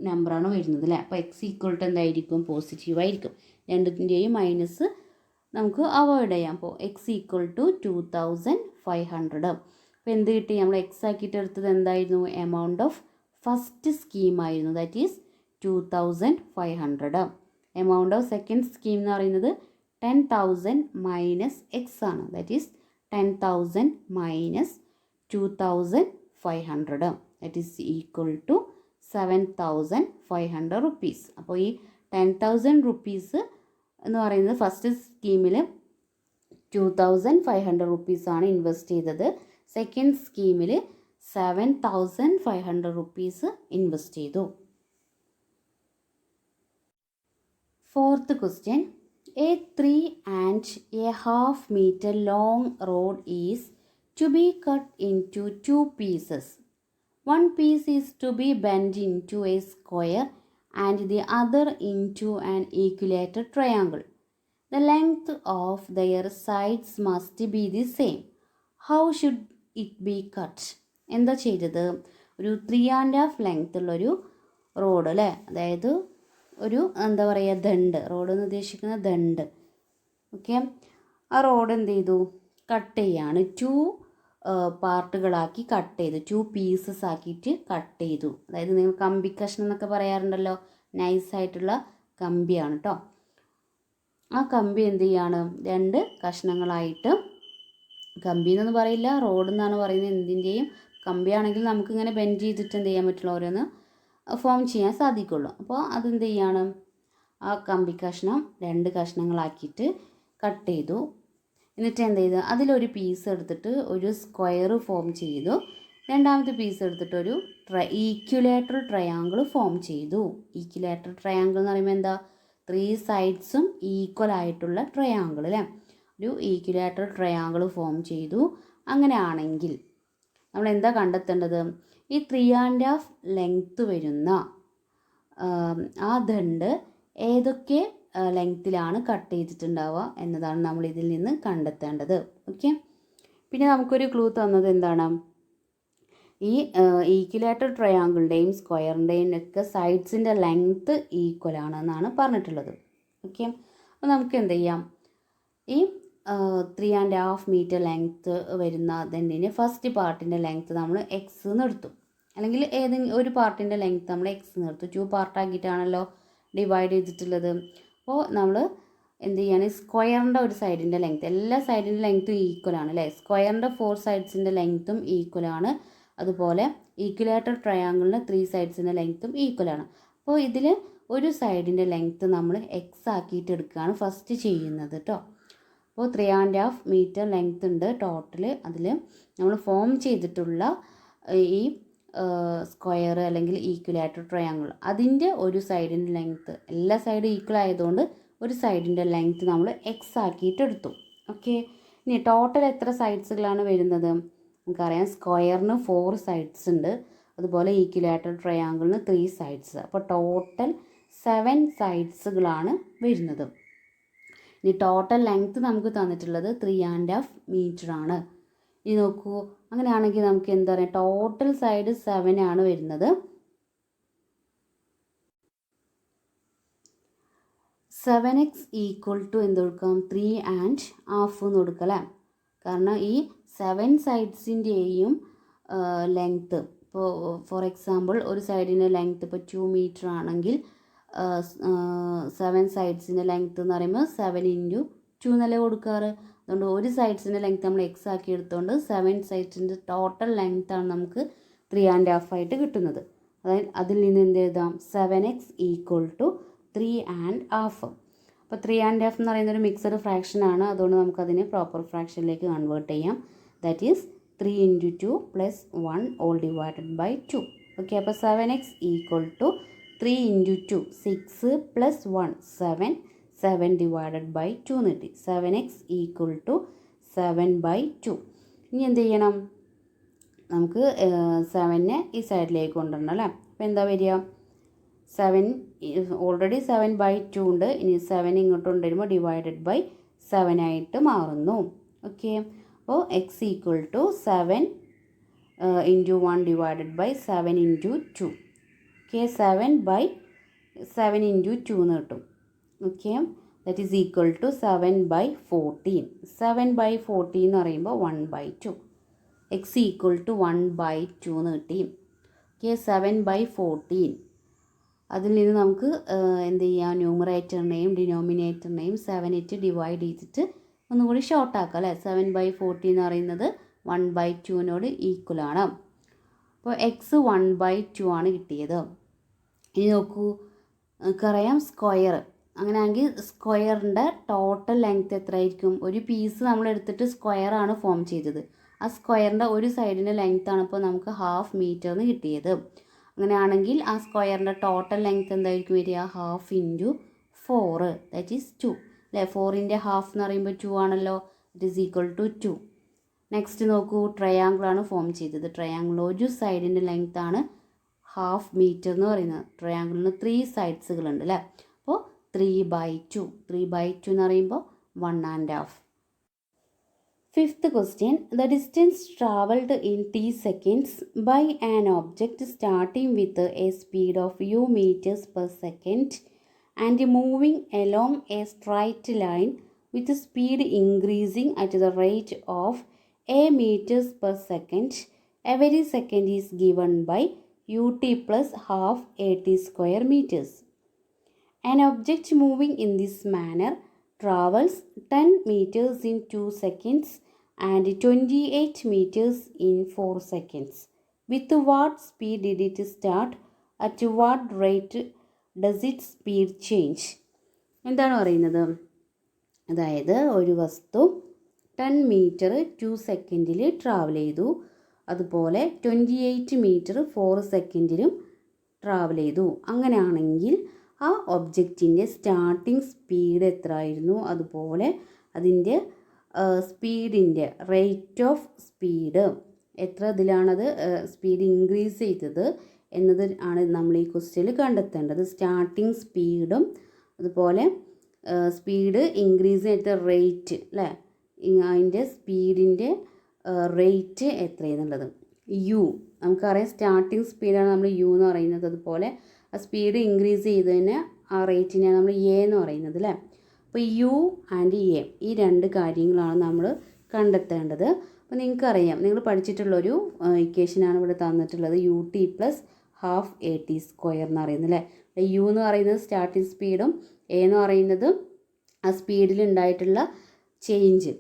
നമ്പറാണ് വരുന്നത് അല്ലേ. അപ്പോൾ എക്സ് ഈക്വൽ ടു എന്തായിരിക്കും, പോസിറ്റീവായിരിക്കും. രണ്ടിൻ്റെയും മൈനസ് നമുക്ക് അവോയ്ഡ് ചെയ്യാം. അപ്പോൾ എക്സ് ഈക്വൽ ടു 2,500. അപ്പോൾ എന്ത് കിട്ടി, നമ്മൾ എക്സ് ആക്കിയിട്ട് എടുത്തത് എന്തായിരുന്നു, എമൗണ്ട് ഓഫ് ഫസ്റ്റ് സ്കീമായിരുന്നു, that is 2,500. Amount of second scheme എന്ന് പറയുന്നത് 10,000 മൈനസ് എക്സ് ആണ്, that is 10,000 minus 2,500 that is equal to 7,500 rupees. അപ്പോൾ ഈ 10,000 റുപ്പീസ് എന്ന് പറയുന്നത് ഫസ്റ്റ് സ്കീമിൽ 2,500 റുപ്പീസാണ് ഇൻവെസ്റ്റ് ചെയ്തത്. സെക്കൻഡ് സ്കീമിൽ 7,500 റുപ്പീസ് ഇൻവെസ്റ്റ് ചെയ്തു. Fourth question, A 3.5 meter long road is to be cut into 2 pieces. One piece is to be bent into a square and the other into an equilateral triangle. The length of their sides must be the same. How should it be cut? എന്താ ചെയ്തത്, ഒരു 3.5 length ഉള്ളൊരു road അല്ലേ, അതായത് ഒരു എന്താ പറയുക ദണ്ട്, road എന്ന് ഉദ്ദേശിക്കുന്ന ദണ്ട്. ഓക്കെ, ആ റോഡ് എന്ത് ചെയ്തു, കട്ട് ചെയ്യാണ്. 2 പാർട്ടുകളാക്കി കട്ട് ചെയ്തു, 2 പീസസ് ആക്കിയിട്ട് കട്ട് ചെയ്തു. അതായത് നിങ്ങൾ കമ്പി കഷ്ണം എന്നൊക്കെ പറയാറുണ്ടല്ലോ, നൈസായിട്ടുള്ള കമ്പിയാണ് കേട്ടോ. ആ കമ്പി എന്ത് ചെയ്യാണ്, 2 കഷ്ണങ്ങളായിട്ട്, കമ്പി എന്നൊന്നും പറയില്ല, റോഡ് എന്നാണ് പറയുന്നത്. എന്തിൻ്റെയും കമ്പിയാണെങ്കിൽ നമുക്കിങ്ങനെ ബെൻഡ് ചെയ്തിട്ട് എന്ത് ചെയ്യാൻ പറ്റുള്ളൂ, ഓരോന്ന് ഫോം ചെയ്യാൻ സാധിക്കുള്ളൂ. അപ്പോൾ അതെന്ത് ചെയ്യാണ്, ആ കമ്പി കഷ്ണം 2 കഷ്ണങ്ങളാക്കിയിട്ട് കട്ട് ചെയ്തു. എന്നിട്ട് എന്ത് ചെയ്തു, അതിലൊരു പീസ് എടുത്തിട്ട് ഒരു സ്ക്വയർ ഫോം ചെയ്തു. രണ്ടാമത്തെ പീസ് എടുത്തിട്ട് ഒരു ഈക്വലേറ്റർ ട്രയാങ്കിൾ ഫോം ചെയ്തു. ഈക്വലേറ്റർ ട്രയാങ്കിൾ എന്ന് പറയുമ്പോൾ എന്താ, 3 സൈഡ്സും ഈക്വൽ ആയിട്ടുള്ള ട്രയാങ്കിൾ അല്ലേ. ഒരു ഈക്വലേറ്റർ ട്രയാങ്കിൾ ഫോം ചെയ്തു. അങ്ങനെയാണെങ്കിൽ നമ്മൾ എന്താ കണ്ടെത്തേണ്ടത്, ഈ 3.5 ലെങ്ത്ത് വരുന്ന ആ ദണ്ട് ഏതൊക്കെ ലെങ്ത്തിലാണ് കട്ട് ചെയ്തിട്ടുണ്ടാവുക എന്നതാണ് നമ്മൾ ഇതിൽ നിന്ന് കണ്ടെത്തേണ്ടത്. ഓക്കെ, പിന്നെ നമുക്കൊരു ക്ലൂ തന്നത് എന്താണ്, ഈ ഈക്വലേറ്റർ ട്രയാങ്കിളിൻ്റെയും സ്ക്വയറിൻ്റെയും ഒക്കെ സൈഡ്സിൻ്റെ ലെങ്ത്ത് ഈക്വൽ ആണെന്നാണ് പറഞ്ഞിട്ടുള്ളത്. ഓക്കെ, അപ്പോൾ നമുക്ക് എന്ത് ചെയ്യാം, ഈ 3.5 meter ലെങ്ത്ത് വരുന്ന ദണ്ടിൻ്റെ ഫസ്റ്റ് പാർട്ടിൻ്റെ ലെങ്ത്ത് നമ്മൾ എക്സ് എന്ന് എടുത്തു, അല്ലെങ്കിൽ ഏതെങ്കിലും ഒരു പാർട്ടിൻ്റെ ലെങ്ത്ത് നമ്മൾ എക്സ് എന്ന് എടുത്തു. 2 പാർട്ടാക്കിയിട്ടാണല്ലോ ഡിവൈഡ് ചെയ്തിട്ടുള്ളത്. അപ്പോൾ നമ്മൾ എന്ത് ചെയ്യാണ്, സ്ക്വയറിൻ്റെ ഒരു സൈഡിൻ്റെ ലെങ്ത്ത്, എല്ലാ സൈഡിൻ്റെ ലെങ്ത്തും ഈക്വൽ ആണ് അല്ലേ. സ്ക്വയറിൻ്റെ 4 സൈഡ്സിൻ്റെ ലെങ്ത്തും ഈക്വൽ ആണ്. അതുപോലെ ഈക്വലാറ്റർ ട്രയാങ്കിളിന് 3 സൈഡ്സിൻ്റെ ലെങ്ത്തും ഈക്വലാണ്. അപ്പോൾ ഇതിൽ ഒരു സൈഡിൻ്റെ ലെങ്ത്ത് നമ്മൾ എക്സ് ആക്കിയിട്ട് എടുക്കുകയാണ് ഫസ്റ്റ് ചെയ്യുന്നത് കേട്ടോ. അപ്പോൾ 3.5 മീറ്റർ ലെങ്ത്ത് ഉണ്ട് ടോട്ടൽ. അതിൽ നമ്മൾ ഫോം ചെയ്തിട്ടുള്ള ഈ സ്ക്വയർ അല്ലെങ്കിൽ ഈക്വലാറ്റർ ട്രയാങ്കിൾ അതിൻ്റെ ഒരു സൈഡിൻ്റെ ലെങ്ത്ത്, എല്ലാ സൈഡും ഈക്വൽ ആയതുകൊണ്ട് ഒരു സൈഡിൻ്റെ ലെങ്ത്ത് നമ്മൾ എക്സ് ആക്കിയിട്ട് എടുത്തു. ഓക്കെ, ഇനി ടോട്ടൽ എത്ര സൈഡ്സുകളാണ് വരുന്നത്? നമുക്കറിയാം സ്ക്വയറിന് 4 സൈഡ്സ് ഉണ്ട്, അതുപോലെ ഈക്വലാറ്റർ ട്രയാങ്കിളിന് 3 സൈഡ്സ്. അപ്പോൾ ടോട്ടൽ 7 സൈഡ്സുകളാണ് വരുന്നത്. ഇനി ടോട്ടൽ ലെങ്ത്ത് നമുക്ക് തന്നിട്ടുള്ളത് 3.5 മീറ്റർ ആണ്. ഇനി നോക്കൂ, അങ്ങനെയാണെങ്കിൽ നമുക്ക് എന്താ പറയുക, ടോട്ടൽ സൈഡ് 7 ആണ് വരുന്നത്. 7x ഈക്വൽ ടു എന്ത് കൊടുക്കാം, 3.5 എന്ന് കൊടുക്കാം അല്ലേ. കാരണം ഈ 7 സൈഡ്സിൻ്റെയും ലെങ്ത്ത്, ഇപ്പോൾ ഫോർ എക്സാമ്പിൾ ഒരു സൈഡിൻ്റെ ലെങ്ത്ത് ഇപ്പോൾ 2 മീറ്റർ ആണെങ്കിൽ 7 സൈഡ്സിൻ്റെ ലെങ്ത്ത് എന്ന് പറയുമ്പോൾ 7 × 2 എന്നല്ലേ കൊടുക്കാറ്. അതുകൊണ്ട് ഒരു സൈഡ്സിൻ്റെ ലെങ്ത്ത് നമ്മൾ എക്സ് ആക്കി എടുത്തുകൊണ്ട് 7 സൈഡ്സിൻ്റെ ടോട്ടൽ ലെങ്ത്താണ് നമുക്ക് 3.5 ആയിട്ട് കിട്ടുന്നത്. അതായത് അതിൽ നിന്ന് എന്ത് എഴുതാം, 7x ഈക്വൽ ടു 3.5. അപ്പോൾ 3.5 എന്ന് പറയുന്ന ഒരു മിക്സഡ് ഫ്രാക്ഷനാണ്, അതുകൊണ്ട് നമുക്കതിനെ പ്രോപ്പർ ഫ്രാക്ഷനിലേക്ക് കൺവേർട്ട് ചെയ്യാം. That is 3 × 2 + 1 all divided by 2. Okay, അപ്പോൾ 7x equal to 3 × 2 6 + 1 7 7 divided by 2 എന്ന് കിട്ടി. 7x equal to 7/2. ഇനി എന്ത് ചെയ്യണം, നമുക്ക് 7നെ ഈ സൈഡിലേക്ക് കൊണ്ടുവരണം അല്ലേ. അപ്പോൾ എന്താ വരിക, 7 ഓൾറെഡി 7/2 ഉണ്ട്, ഇനി 7 ഇങ്ങോട്ട് കൊണ്ടുവരുമ്പോൾ /7 ആയിട്ട് മാറുന്നു. ഓക്കെ, അപ്പോൾ x ഈക്വൽ ടു 7 × 1 / 7 × 2. ഓക്കെ, 7/7 × 2 എന്ന് കിട്ടും. Okay, that is equal to 7/14. 7/14 എന്ന് പറയുമ്പോൾ 1/2. x ഈക്വൽ ടു 1/2 എന്ന് കിട്ടി. ഓക്കെ, 7/14. അതിൽ നിന്ന് നമുക്ക് എന്ത് ചെയ്യാം, ന്യൂമറേറ്ററിനെയും ഡിനോമിനേറ്ററിനെയും 7 ഇട്ട് ഡിവൈഡ് ചെയ്തിട്ട് ഒന്നും കൂടി ഷോർട്ട് ആക്കാം അല്ലേ. 7/14 എന്ന് പറയുന്നത് 1/2നോട് ഈക്വലാണ്. അപ്പോൾ എക്സ് 1/2 ആണ് കിട്ടിയത്. ഇനി നോക്കൂ, നമുക്കറിയാം സ്ക്വയർ, അങ്ങനെയാണെങ്കിൽ സ്ക്വയറിൻ്റെ ടോട്ടൽ ലെങ്ത്ത് എത്രയായിരിക്കും? ഒരു പീസ് നമ്മൾ എടുത്തിട്ട് സ്ക്വയറാണ് ഫോം ചെയ്തത്. ആ സ്ക്വയറിൻ്റെ ഒരു സൈഡിൻ്റെ ലെങ്ത്താണ് ഇപ്പോൾ നമുക്ക് 1/2 മീറ്റർ എന്ന് കിട്ടിയത്. അങ്ങനെയാണെങ്കിൽ ആ സ്ക്വയറിൻ്റെ ടോട്ടൽ ലെങ്ത്ത് എന്തായിരിക്കും വരിക? 1/2 × 4 ദാറ്റ് ഈസ് 2 അല്ലേ. 4ൻ്റെ ഹാഫ് എന്ന് പറയുമ്പോൾ 2 ആണല്ലോ, it is equal to 2. Next നോക്കൂ, ട്രയാങ്കിളാണ് ഫോം ചെയ്തത്. ട്രയാങ്കിൾ ഒരു സൈഡിൻ്റെ ലെങ്ത്താണ് 1/2 മീറ്റർ എന്ന് പറയുന്നത്. ട്രയാങ്കിളിന് 3 സൈഡ്സുകളുണ്ട് അല്ലേ. അപ്പോൾ 3/2 എന്ന് പറയുമ്പോൾ 1.5. Fifth question, the distance travelled in t seconds by an object starting with a speed of u meters per second and moving along a straight line with speed increasing at the rate of a meters per second. Every second is given by ut plus half at square meters. An object moving in this manner travels 10 meters in 2 seconds and 28 meters in 4 seconds. With what speed did it start? At what rate does its speed change? എന്താണ് പറയുന്നത്? അതായത് ഒരു വസ്തു 10 metre 2 സെക്കൻഡിൽ travel ചെയ്തു, അതുപോലെ 28 metre 4 സെക്കൻഡിലും travel ചെയ്തു. അങ്ങനെയാണെങ്കിൽ ആ ഒബ്ജക്റ്റിൻ്റെ സ്റ്റാർട്ടിംഗ് സ്പീഡ് എത്രയായിരുന്നു, അതുപോലെ അതിൻ്റെ സ്പീഡിൻ്റെ റേറ്റ് ഓഫ് സ്പീഡ് എത്ര ഇതിലാണത് സ്പീഡ് ഇൻക്രീസ് ചെയ്തത് എന്നത് ആണ് നമ്മൾ ഈ ക്വസ്റ്റ്യനിൽ കണ്ടെത്തേണ്ടത്. സ്റ്റാർട്ടിംഗ് സ്പീഡും അതുപോലെ സ്പീഡ് ഇൻക്രീസ് ചെയ്ത റേറ്റ് അല്ലേ, അതിൻ്റെ സ്പീഡിൻ്റെ റേറ്റ് എത്രയെന്നുള്ളത്. യു നമുക്കറിയാം, സ്റ്റാർട്ടിംഗ് സ്പീഡാണ് നമ്മൾ യു എന്ന് പറയുന്നത്. അതുപോലെ ആ സ്പീഡ് ഇൻക്രീസ് ചെയ്തതിന് ആ റേറ്റിനെയാണ് നമ്മൾ എ എന്ന് പറയുന്നത് അല്ലേ. അപ്പോൾ യു ആൻഡ് എ ഈ 2 കാര്യങ്ങളാണ് നമ്മൾ കണ്ടെത്തേണ്ടത്. അപ്പോൾ നിങ്ങൾക്കറിയാം, നിങ്ങൾ പഠിച്ചിട്ടുള്ളൊരു ഇക്വേഷനാണ് ഇവിടെ തന്നിട്ടുള്ളത്, ut plus half at square എന്ന് പറയുന്നത് അല്ലേ. യു എന്ന് പറയുന്നത് സ്റ്റാർട്ടിംഗ് സ്പീഡും എ എന്ന് പറയുന്നത് ആ സ്പീഡിൽ ഉണ്ടായിട്ടുള്ള ചേഞ്ച്,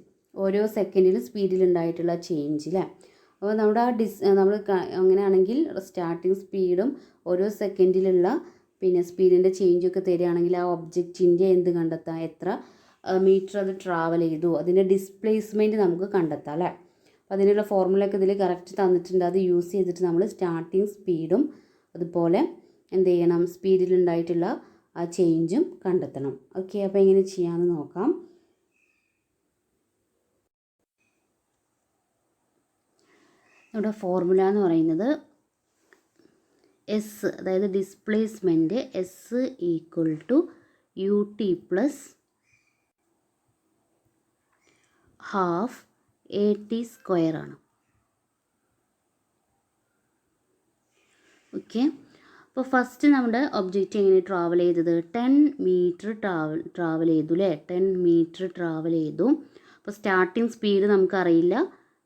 ഓരോ സെക്കൻഡിലും സ്പീഡിൽ ഉണ്ടായിട്ടുള്ള ചേഞ്ച് അല്ലേ. അപ്പോൾ നമ്മുടെ ആ നമ്മൾ അങ്ങനെയാണെങ്കിൽ സ്റ്റാർട്ടിങ് സ്പീഡും ഓരോ സെക്കൻഡിലുള്ള പിന്നെ സ്പീഡിൻ്റെ ചേഞ്ചൊക്കെ തരികയാണെങ്കിൽ ആ ഒബ്ജക്റ്റിൻ്റെ എന്ത് കണ്ടെത്താം, എത്ര മീറ്റർ അത് ട്രാവൽ ചെയ്തു, അതിൻ്റെ ഡിസ്പ്ലേസ്മെൻറ്റ് നമുക്ക് കണ്ടെത്താം അല്ലേ. അപ്പോൾ അതിനുള്ള ഫോർമുലയൊക്കെ ഇതിൽ കറക്റ്റ് തന്നിട്ടുണ്ട്. അത് യൂസ് ചെയ്തിട്ട് നമ്മൾ സ്റ്റാർട്ടിങ് സ്പീഡും അതുപോലെ എന്ത് ചെയ്യണം, സ്പീഡിലുണ്ടായിട്ടുള്ള ആ ചേഞ്ചും കണ്ടെത്തണം. ഓക്കെ, അപ്പോൾ എങ്ങനെ ചെയ്യാമെന്ന് നോക്കാം. ഇവിടെ ഫോർമുല എന്ന് പറയുന്നത് എസ്, അതായത് displacement s equal to u t plus half a t square ആണ്. ഓക്കെ, അപ്പോൾ ഫസ്റ്റ് നമ്മുടെ ഒബ്ജക്റ്റ് എങ്ങനെ ട്രാവൽ ചെയ്തത്, 10 മീറ്റർ ട്രാവൽ ചെയ്തു അല്ലേ. 10 മീറ്റർ ട്രാവൽ ചെയ്തു. അപ്പോൾ സ്റ്റാർട്ടിങ് സ്പീഡ് നമുക്കറിയില്ല,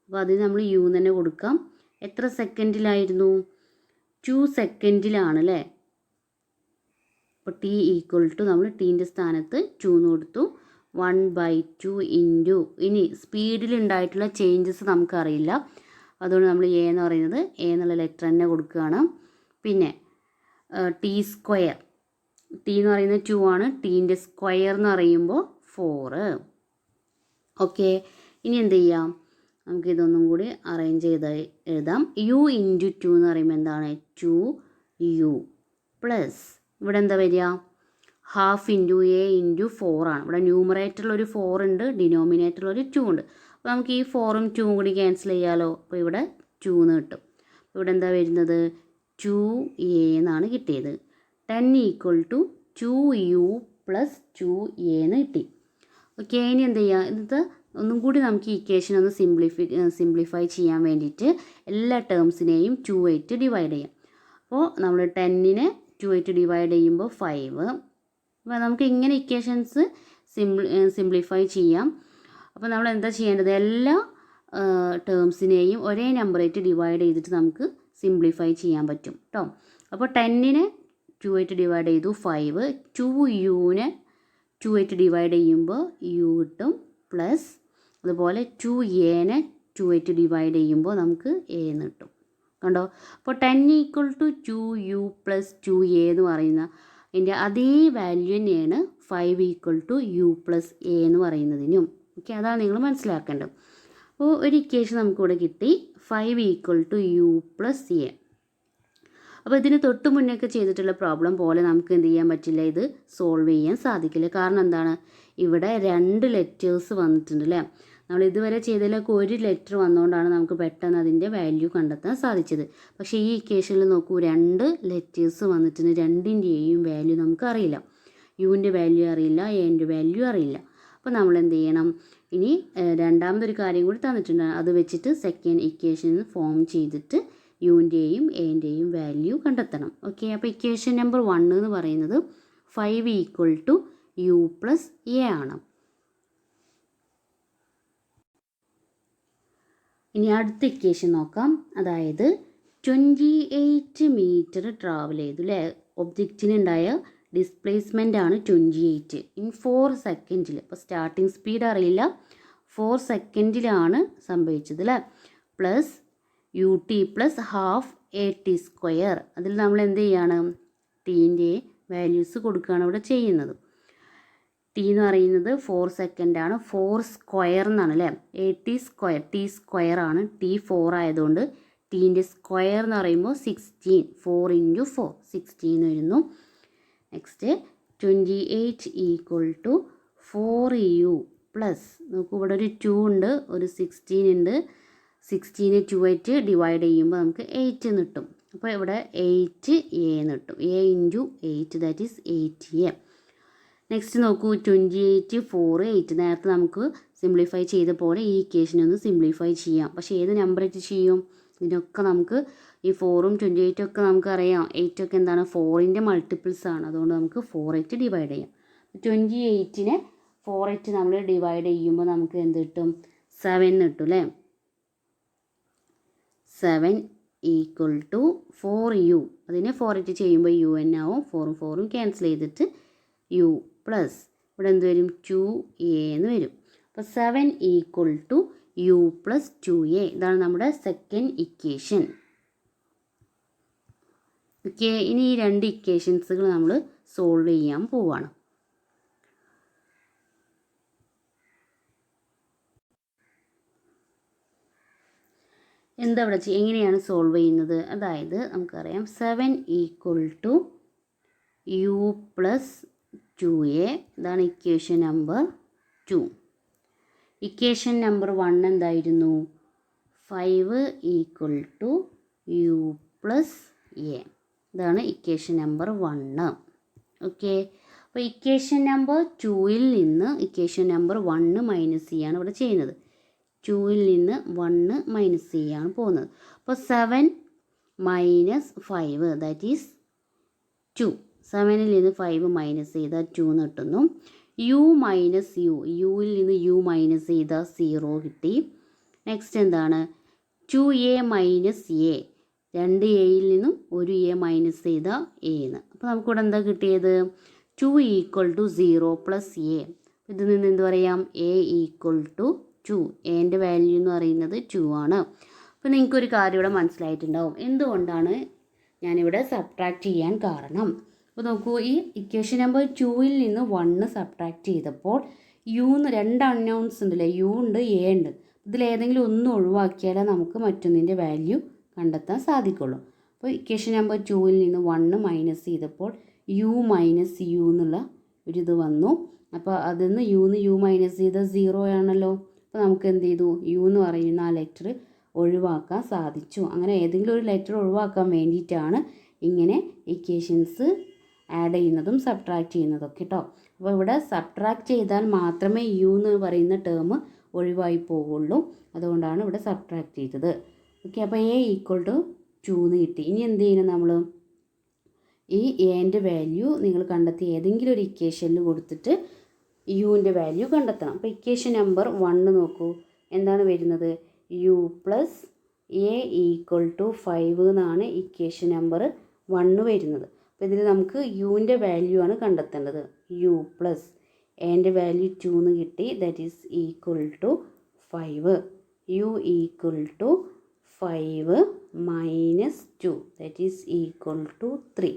അപ്പോൾ അതിന് നമ്മൾ യു തന്നെ കൊടുക്കാം. എത്ര സെക്കൻഡിലായിരുന്നു, 2 സെക്കൻഡിലാണ് അല്ലേ. അപ്പോൾ ടി ഈക്വൽ ടു നമ്മൾ ടീൻ്റെ സ്ഥാനത്ത് 2 എന്ന് കൊടുത്തു. 1/2 ഇൻറ്റു, ഇനി സ്പീഡിലുണ്ടായിട്ടുള്ള ചേഞ്ചസ് നമുക്കറിയില്ല, അതുകൊണ്ട് നമ്മൾ എ എന്ന് പറയുന്നത് എ എന്നുള്ള ലെറ്റർ തന്നെ കൊടുക്കുകയാണ്. പിന്നെ ടി സ്ക്വയർ, ടി എന്ന് പറയുന്നത് 2 ആണ്, ടീൻ്റെ സ്ക്വയർ എന്ന് പറയുമ്പോൾ 4. ഓക്കെ, ഇനി എന്ത് ചെയ്യാം, നമുക്ക് ഇതൊന്നും കൂടി അറേഞ്ച് ചെയ്ത് എഴുതാം. യു ഇൻറ്റു 2 എന്ന് പറയുമ്പോൾ എന്താണ്, 2u പ്ലസ് ഇവിടെ എന്താ വരിക, ഹാഫ് ഇൻറ്റു എ ഇൻറ്റു 4 ആണ്. ഇവിടെ ന്യൂമറേറ്ററിലൊരു 4 ഉണ്ട്, ഡിനോമിനേറ്ററിലൊരു 2 ഉണ്ട്. അപ്പോൾ നമുക്ക് ഈ 4ഉം 2ഉം കൂടി ക്യാൻസൽ ചെയ്യാമല്ലോ. അപ്പോൾ ഇവിടെ 2 എന്ന് കിട്ടും. ഇവിടെ എന്താ വരുന്നത്, 2a എന്നാണ് കിട്ടിയത്. 10 equal to 2u plus 2a എന്ന് കിട്ടി. ഓക്കെ, ഇനി എന്ത് ചെയ്യുക, ഇത് ഒന്നും കൂടി നമുക്ക് ഇക്വേഷൻ ഒന്ന് സിംപ്ലിഫൈ ചെയ്യാൻ വേണ്ടിയിട്ട് എല്ലാ ടേംസിനെയും 2 ആയിട്ട് ഡിവൈഡ് ചെയ്യാം. അപ്പോൾ നമ്മൾ 10നെ 2 ആയിട്ട് ഡിവൈഡ് ചെയ്യുമ്പോൾ 5. അപ്പോൾ നമുക്ക് ഇങ്ങനെ ഇക്വേഷൻസ് സിംപ്ലിഫൈ ചെയ്യാം. അപ്പോൾ നമ്മൾ എന്താ ചെയ്യേണ്ടത്, എല്ലാ ടേംസിനെയും ഒരേ നമ്പറായിട്ട് ഡിവൈഡ് ചെയ്തിട്ട് നമുക്ക് സിംപ്ലിഫൈ ചെയ്യാൻ പറ്റും കേട്ടോ. അപ്പോൾ 10നെ 2 ആയിട്ട് ഡിവൈഡ് ചെയ്തു 5, 2uനെ 2 ആയിട്ട് ഡിവൈഡ് ചെയ്യുമ്പോൾ u കിട്ടും പ്ലസ് അതുപോലെ 2aനെ 2 ആയിട്ട് ഡിവൈഡ് ചെയ്യുമ്പോൾ നമുക്ക് a എന്ന് കിട്ടും. കണ്ടോ, അപ്പോൾ 10 equal to 2u plus 2a എന്ന് പറയുന്ന അതിൻ്റെ അതേ വാല്യൂ തന്നെയാണ് 5 equal to u plus a എന്ന് പറയുന്നതിനും. ഓക്കെ, അതാണ് നിങ്ങൾ മനസ്സിലാക്കേണ്ടത്. അപ്പോൾ ഒരു ഇക്വേഷൻ നമുക്കിവിടെ കിട്ടി, 5 equal to u plus a. അപ്പോൾ ഇതിന് തൊട്ട് മുന്നേയൊക്കെ ചെയ്തിട്ടുള്ള പ്രോബ്ലം പോലെ നമുക്ക് എന്ത് ചെയ്യാൻ പറ്റില്ല, ഇത് സോൾവ് ചെയ്യാൻ സാധിക്കില്ല. കാരണം എന്താണ്, ഇവിടെ 2 ലെറ്റേഴ്സ് വന്നിട്ടുണ്ട് അല്ലേ. നമ്മൾ ഇതുവരെ ചെയ്തതിലൊക്കെ ഒരു ലെറ്റർ വന്നുകൊണ്ടാണ് നമുക്ക് പെട്ടെന്ന് അതിൻ്റെ വാല്യൂ കണ്ടെത്താൻ സാധിച്ചത്. പക്ഷേ ഈ ഇക്വേഷനിൽ നോക്കൂ, 2 ലെറ്റേഴ്സ് വന്നിട്ടുണ്ട്, രണ്ടിൻ്റെയും വാല്യൂ നമുക്ക് അറിയില്ല. യുവിൻ്റെ വാല്യൂ അറിയില്ല, എൻ്റെ വാല്യൂ അറിയില്ല. അപ്പോൾ നമ്മൾ എന്ത് ചെയ്യണം, ഇനി രണ്ടാമതൊരു കാര്യം കൂടി തന്നിട്ടുണ്ട്, അത് വെച്ചിട്ട് സെക്കൻഡ് ഇക്വേഷൻ ഫോം ചെയ്തിട്ട് യുവിൻ്റെയും എൻ്റെയും വാല്യൂ കണ്ടെത്തണം. ഓക്കെ, അപ്പോൾ ഇക്വേഷൻ നമ്പർ 1 എന്ന് പറയുന്നത് 5 equal to u plus a ആണ്. ഇനി അടുത്ത ഇക്വേഷൻ നോക്കാം. അതായത് 28 മീറ്റർ ട്രാവൽ ചെയ്തു അല്ലേ. ഒബ്ജക്റ്റിനുണ്ടായ ഡിസ്പ്ലേസ്മെൻ്റ് ആണ് 28 ഇൻ 4 സെക്കൻഡിൽ. അപ്പോൾ സ്റ്റാർട്ടിങ് സ്പീഡ് അറിയില്ല, 4 സെക്കൻഡിലാണ് സംഭവിച്ചത് അല്ലേ. Plus u t plus half a t square. അതിൽ നമ്മൾ എന്ത് ചെയ്യാണ്, ടീൻ്റെ വാല്യൂസ് കൊടുക്കുകയാണ് ഇവിടെ ചെയ്യുന്നത്. ടി എന്ന് പറയുന്നത് 4 സെക്കൻഡാണ്, 4 സ്ക്വയർ എന്നാണ് അല്ലേ. A t square, T square ആണ്, ടി 4 ആയതുകൊണ്ട് ടീൻ്റെ സ്ക്വയർ എന്ന് പറയുമ്പോൾ 16, 4 ഇൻറ്റു 4 16 വരുന്നു. Next 28 equal to 4u plus, നമുക്ക് ഇവിടെ ഒരു 2 ഉണ്ട്, ഒരു 16 ഉണ്ട്. 16 2 ആയിട്ട് ഡിവൈഡ് ചെയ്യുമ്പോൾ നമുക്ക് 8 എന്ന് കിട്ടും. അപ്പോൾ ഇവിടെ 8a എന്ന് കിട്ടും. a into 8 that is 8a. Next നോക്കൂ, 28 4 8. നേരത്തെ നമുക്ക് സിംപ്ലിഫൈ ചെയ്ത പോലെ ഈ ഇക്വേഷൻ ഒന്ന് സിംപ്ലിഫൈ ചെയ്യാം. പക്ഷേ ഏത് നമ്പർ ആയിട്ട് ചെയ്യും, ഇതിനൊക്കെ നമുക്ക് ഈ 4ഉം 28 ഒക്കെ നമുക്കറിയാം, 8 ഒക്കെ എന്താണ് 4ൻ്റെ മൾട്ടിപ്പിൾസ് ആണ്. അതുകൊണ്ട് നമുക്ക് 4 ആയിട്ട് ഡിവൈഡ് ചെയ്യാം. 28നെ 4 ആയിട്ട് നമ്മൾ ഡിവൈഡ് ചെയ്യുമ്പോൾ നമുക്ക് എന്ത് കിട്ടും, 7 കിട്ടും അല്ലേ. 7 ഈക്വൽ ടു 4u. അതിനെ 4 ആയിട്ട് ചെയ്യുമ്പോൾ u തന്നെ ആവും. 4ഉം 4ഉം ക്യാൻസൽ ചെയ്തിട്ട് u പ്ലസ് ഇവിടെ എന്ത് വരും, 2a എന്ന് വരും. അപ്പോൾ 7 equal to U plus 2a. ഇതാണ് നമ്മുടെ സെക്കൻഡ് ഇക്വേഷൻ. ഓക്കെ, ഇനി ഈ രണ്ട് ഇക്വേഷൻസുകൾ നമ്മൾ സോൾവ് ചെയ്യാൻ പോവുകയാണ്. എന്താ ഇവിടെ എങ്ങനെയാണ് സോൾവ് ചെയ്യുന്നത്? അതായത് നമുക്കറിയാം 7 = യു പ്ലസ് 2a. ഇതാണ് ഇക്വേഷൻ നമ്പർ 2. ഇക്വേഷൻ നമ്പർ 1 എന്തായിരുന്നു? 5 = യു പ്ലസ് a. ഇതാണ് ഇക്വേഷൻ നമ്പർ 1. ഓക്കെ, അപ്പോൾ ഇക്വേഷൻ നമ്പർ 2ൽ നിന്ന് ഇക്വേഷൻ നമ്പർ 1 മൈനസ് ചെയ്യാണ് ഇവിടെ ചെയ്യുന്നത്. 2ൽ നിന്ന് 1 മൈനസ് ചെയ്യാണ് പോകുന്നത്. അപ്പോൾ 7 - 5 ദാറ്റ് ഈസ് 2. 7ൽ നിന്ന് 5 മൈനസ് ചെയ്താൽ 2 എന്ന് കിട്ടുന്നു. യു മൈനസ് യു, യുവിൽ നിന്ന് യു മൈനസ് ചെയ്താൽ 0 കിട്ടി. നെക്സ്റ്റ് എന്താണ്? 2a മൈനസ് എ, 2aയിൽ നിന്നും 1a മൈനസ് ചെയ്താൽ a എന്ന്. അപ്പോൾ നമുക്കിവിടെ എന്താ കിട്ടിയത്? 2 = 0 പ്ലസ് a. ഇതിൽ നിന്ന് എന്ത് പറയാം? a = 2. എൻ്റെ വാല്യൂ എന്ന് പറയുന്നത് 2 ആണ്. അപ്പോൾ നിങ്ങൾക്കൊരു കാര്യം ഇവിടെ മനസ്സിലായിട്ടുണ്ടാവും എന്തുകൊണ്ടാണ് ഞാനിവിടെ സബ്ട്രാക്ട് ചെയ്യാൻ കാരണം. അപ്പോൾ നോക്കൂ, ഈ ഇക്വേഷൻ നമ്പർ 2ൽ നിന്ന് 1 സബ്ട്രാക്ട് ചെയ്തപ്പോൾ യുന്ന് 2 അൺനൗൺസ് ഉണ്ടല്ലേ, യു ഉണ്ട്, എ ഉണ്ട്. ഇതിലേതെങ്കിലും ഒന്ന് ഒഴിവാക്കിയാലേ നമുക്ക് മറ്റൊന്നിൻ്റെ വാല്യൂ കണ്ടെത്താൻ സാധിക്കുള്ളൂ. അപ്പോൾ ഇക്വേഷൻ നമ്പർ 2ൽ നിന്ന് 1 മൈനസ് ചെയ്തപ്പോൾ യു മൈനസ് യു എന്നുള്ള ഒരിത് വന്നു. അപ്പോൾ അതിൽ നിന്ന് യു മൈനസ് ചെയ്ത 0 ആണല്ലോ. അപ്പോൾ നമുക്ക് എന്ത് ചെയ്തു? യു എന്ന് പറയുന്ന ആ ലെറ്റർ ഒഴിവാക്കാൻ സാധിച്ചു. അങ്ങനെ ഏതെങ്കിലും ഒരു ലെറ്റർ ഒഴിവാക്കാൻ വേണ്ടിയിട്ടാണ് ഇങ്ങനെ ഇക്വേഷൻസ് ആഡ് ചെയ്യുന്നതും സബ്ട്രാക്ട് ചെയ്യുന്നതൊക്കെ കേട്ടോ. അപ്പോൾ ഇവിടെ സബ്ട്രാക്ട് ചെയ്താൽ മാത്രമേ യു എന്ന് പറയുന്ന ടേം ഒഴിവായി പോവുള്ളൂ. അതുകൊണ്ടാണ് ഇവിടെ സബ്ട്രാക്ട് ചെയ്തത്. ഓക്കെ, അപ്പോൾ a = 2 എന്ന് കിട്ടി. ഇനി എന്ത് ചെയ്യണം? നമ്മൾ ഈ എൻ്റെ വാല്യൂ നിങ്ങൾ കണ്ടെത്തി ഏതെങ്കിലും ഒരു ഇക്വേഷനിൽ കൊടുത്തിട്ട് യുവിൻ്റെ വാല്യൂ കണ്ടെത്തണം. അപ്പോൾ ഇക്വേഷൻ നമ്പർ 1 നോക്കൂ, എന്താണ് വരുന്നത്? യു പ്ലസ് a = 5 എന്നാണ് ഇക്വേഷൻ നമ്പർ 1 വരുന്നത്. അപ്പോൾ ഇതിൽ നമുക്ക് യുവിൻ്റെ വാല്യൂ ആണ് കണ്ടെത്തേണ്ടത്. യു പ്ലസ് എൻ്റെ വാല്യൂ 2 എന്ന് കിട്ടി. That is = 5. U = 5 minus 2 that is = 3.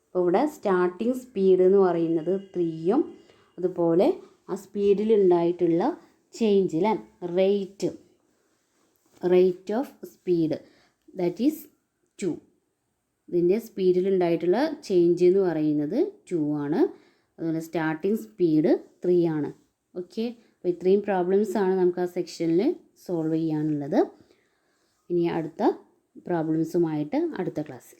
അപ്പോൾ ഇവിടെ സ്റ്റാർട്ടിങ് സ്പീഡ് എന്ന് പറയുന്നത് 3യും അതുപോലെ ആ സ്പീഡിലുണ്ടായിട്ടുള്ള ചേഞ്ച് അല്ലേ, rate of speed that is 2. ഇതിൻ്റെ സ്പീഡിലുണ്ടായിട്ടുള്ള ചേഞ്ച് എന്ന് പറയുന്നത് 2 ആണ്. അതുപോലെ സ്റ്റാർട്ടിങ് സ്പീഡ് 3 ആണ്. ഓക്കെ, അപ്പോൾ ഇത്രയും പ്രോബ്ലംസാണ് നമുക്ക് ആ സെക്ഷനിൽ സോൾവ് ചെയ്യാനുള്ളത്. ഇനി അടുത്ത പ്രോബ്ലംസുമായിട്ട് അടുത്ത ക്ലാസ്സിൽ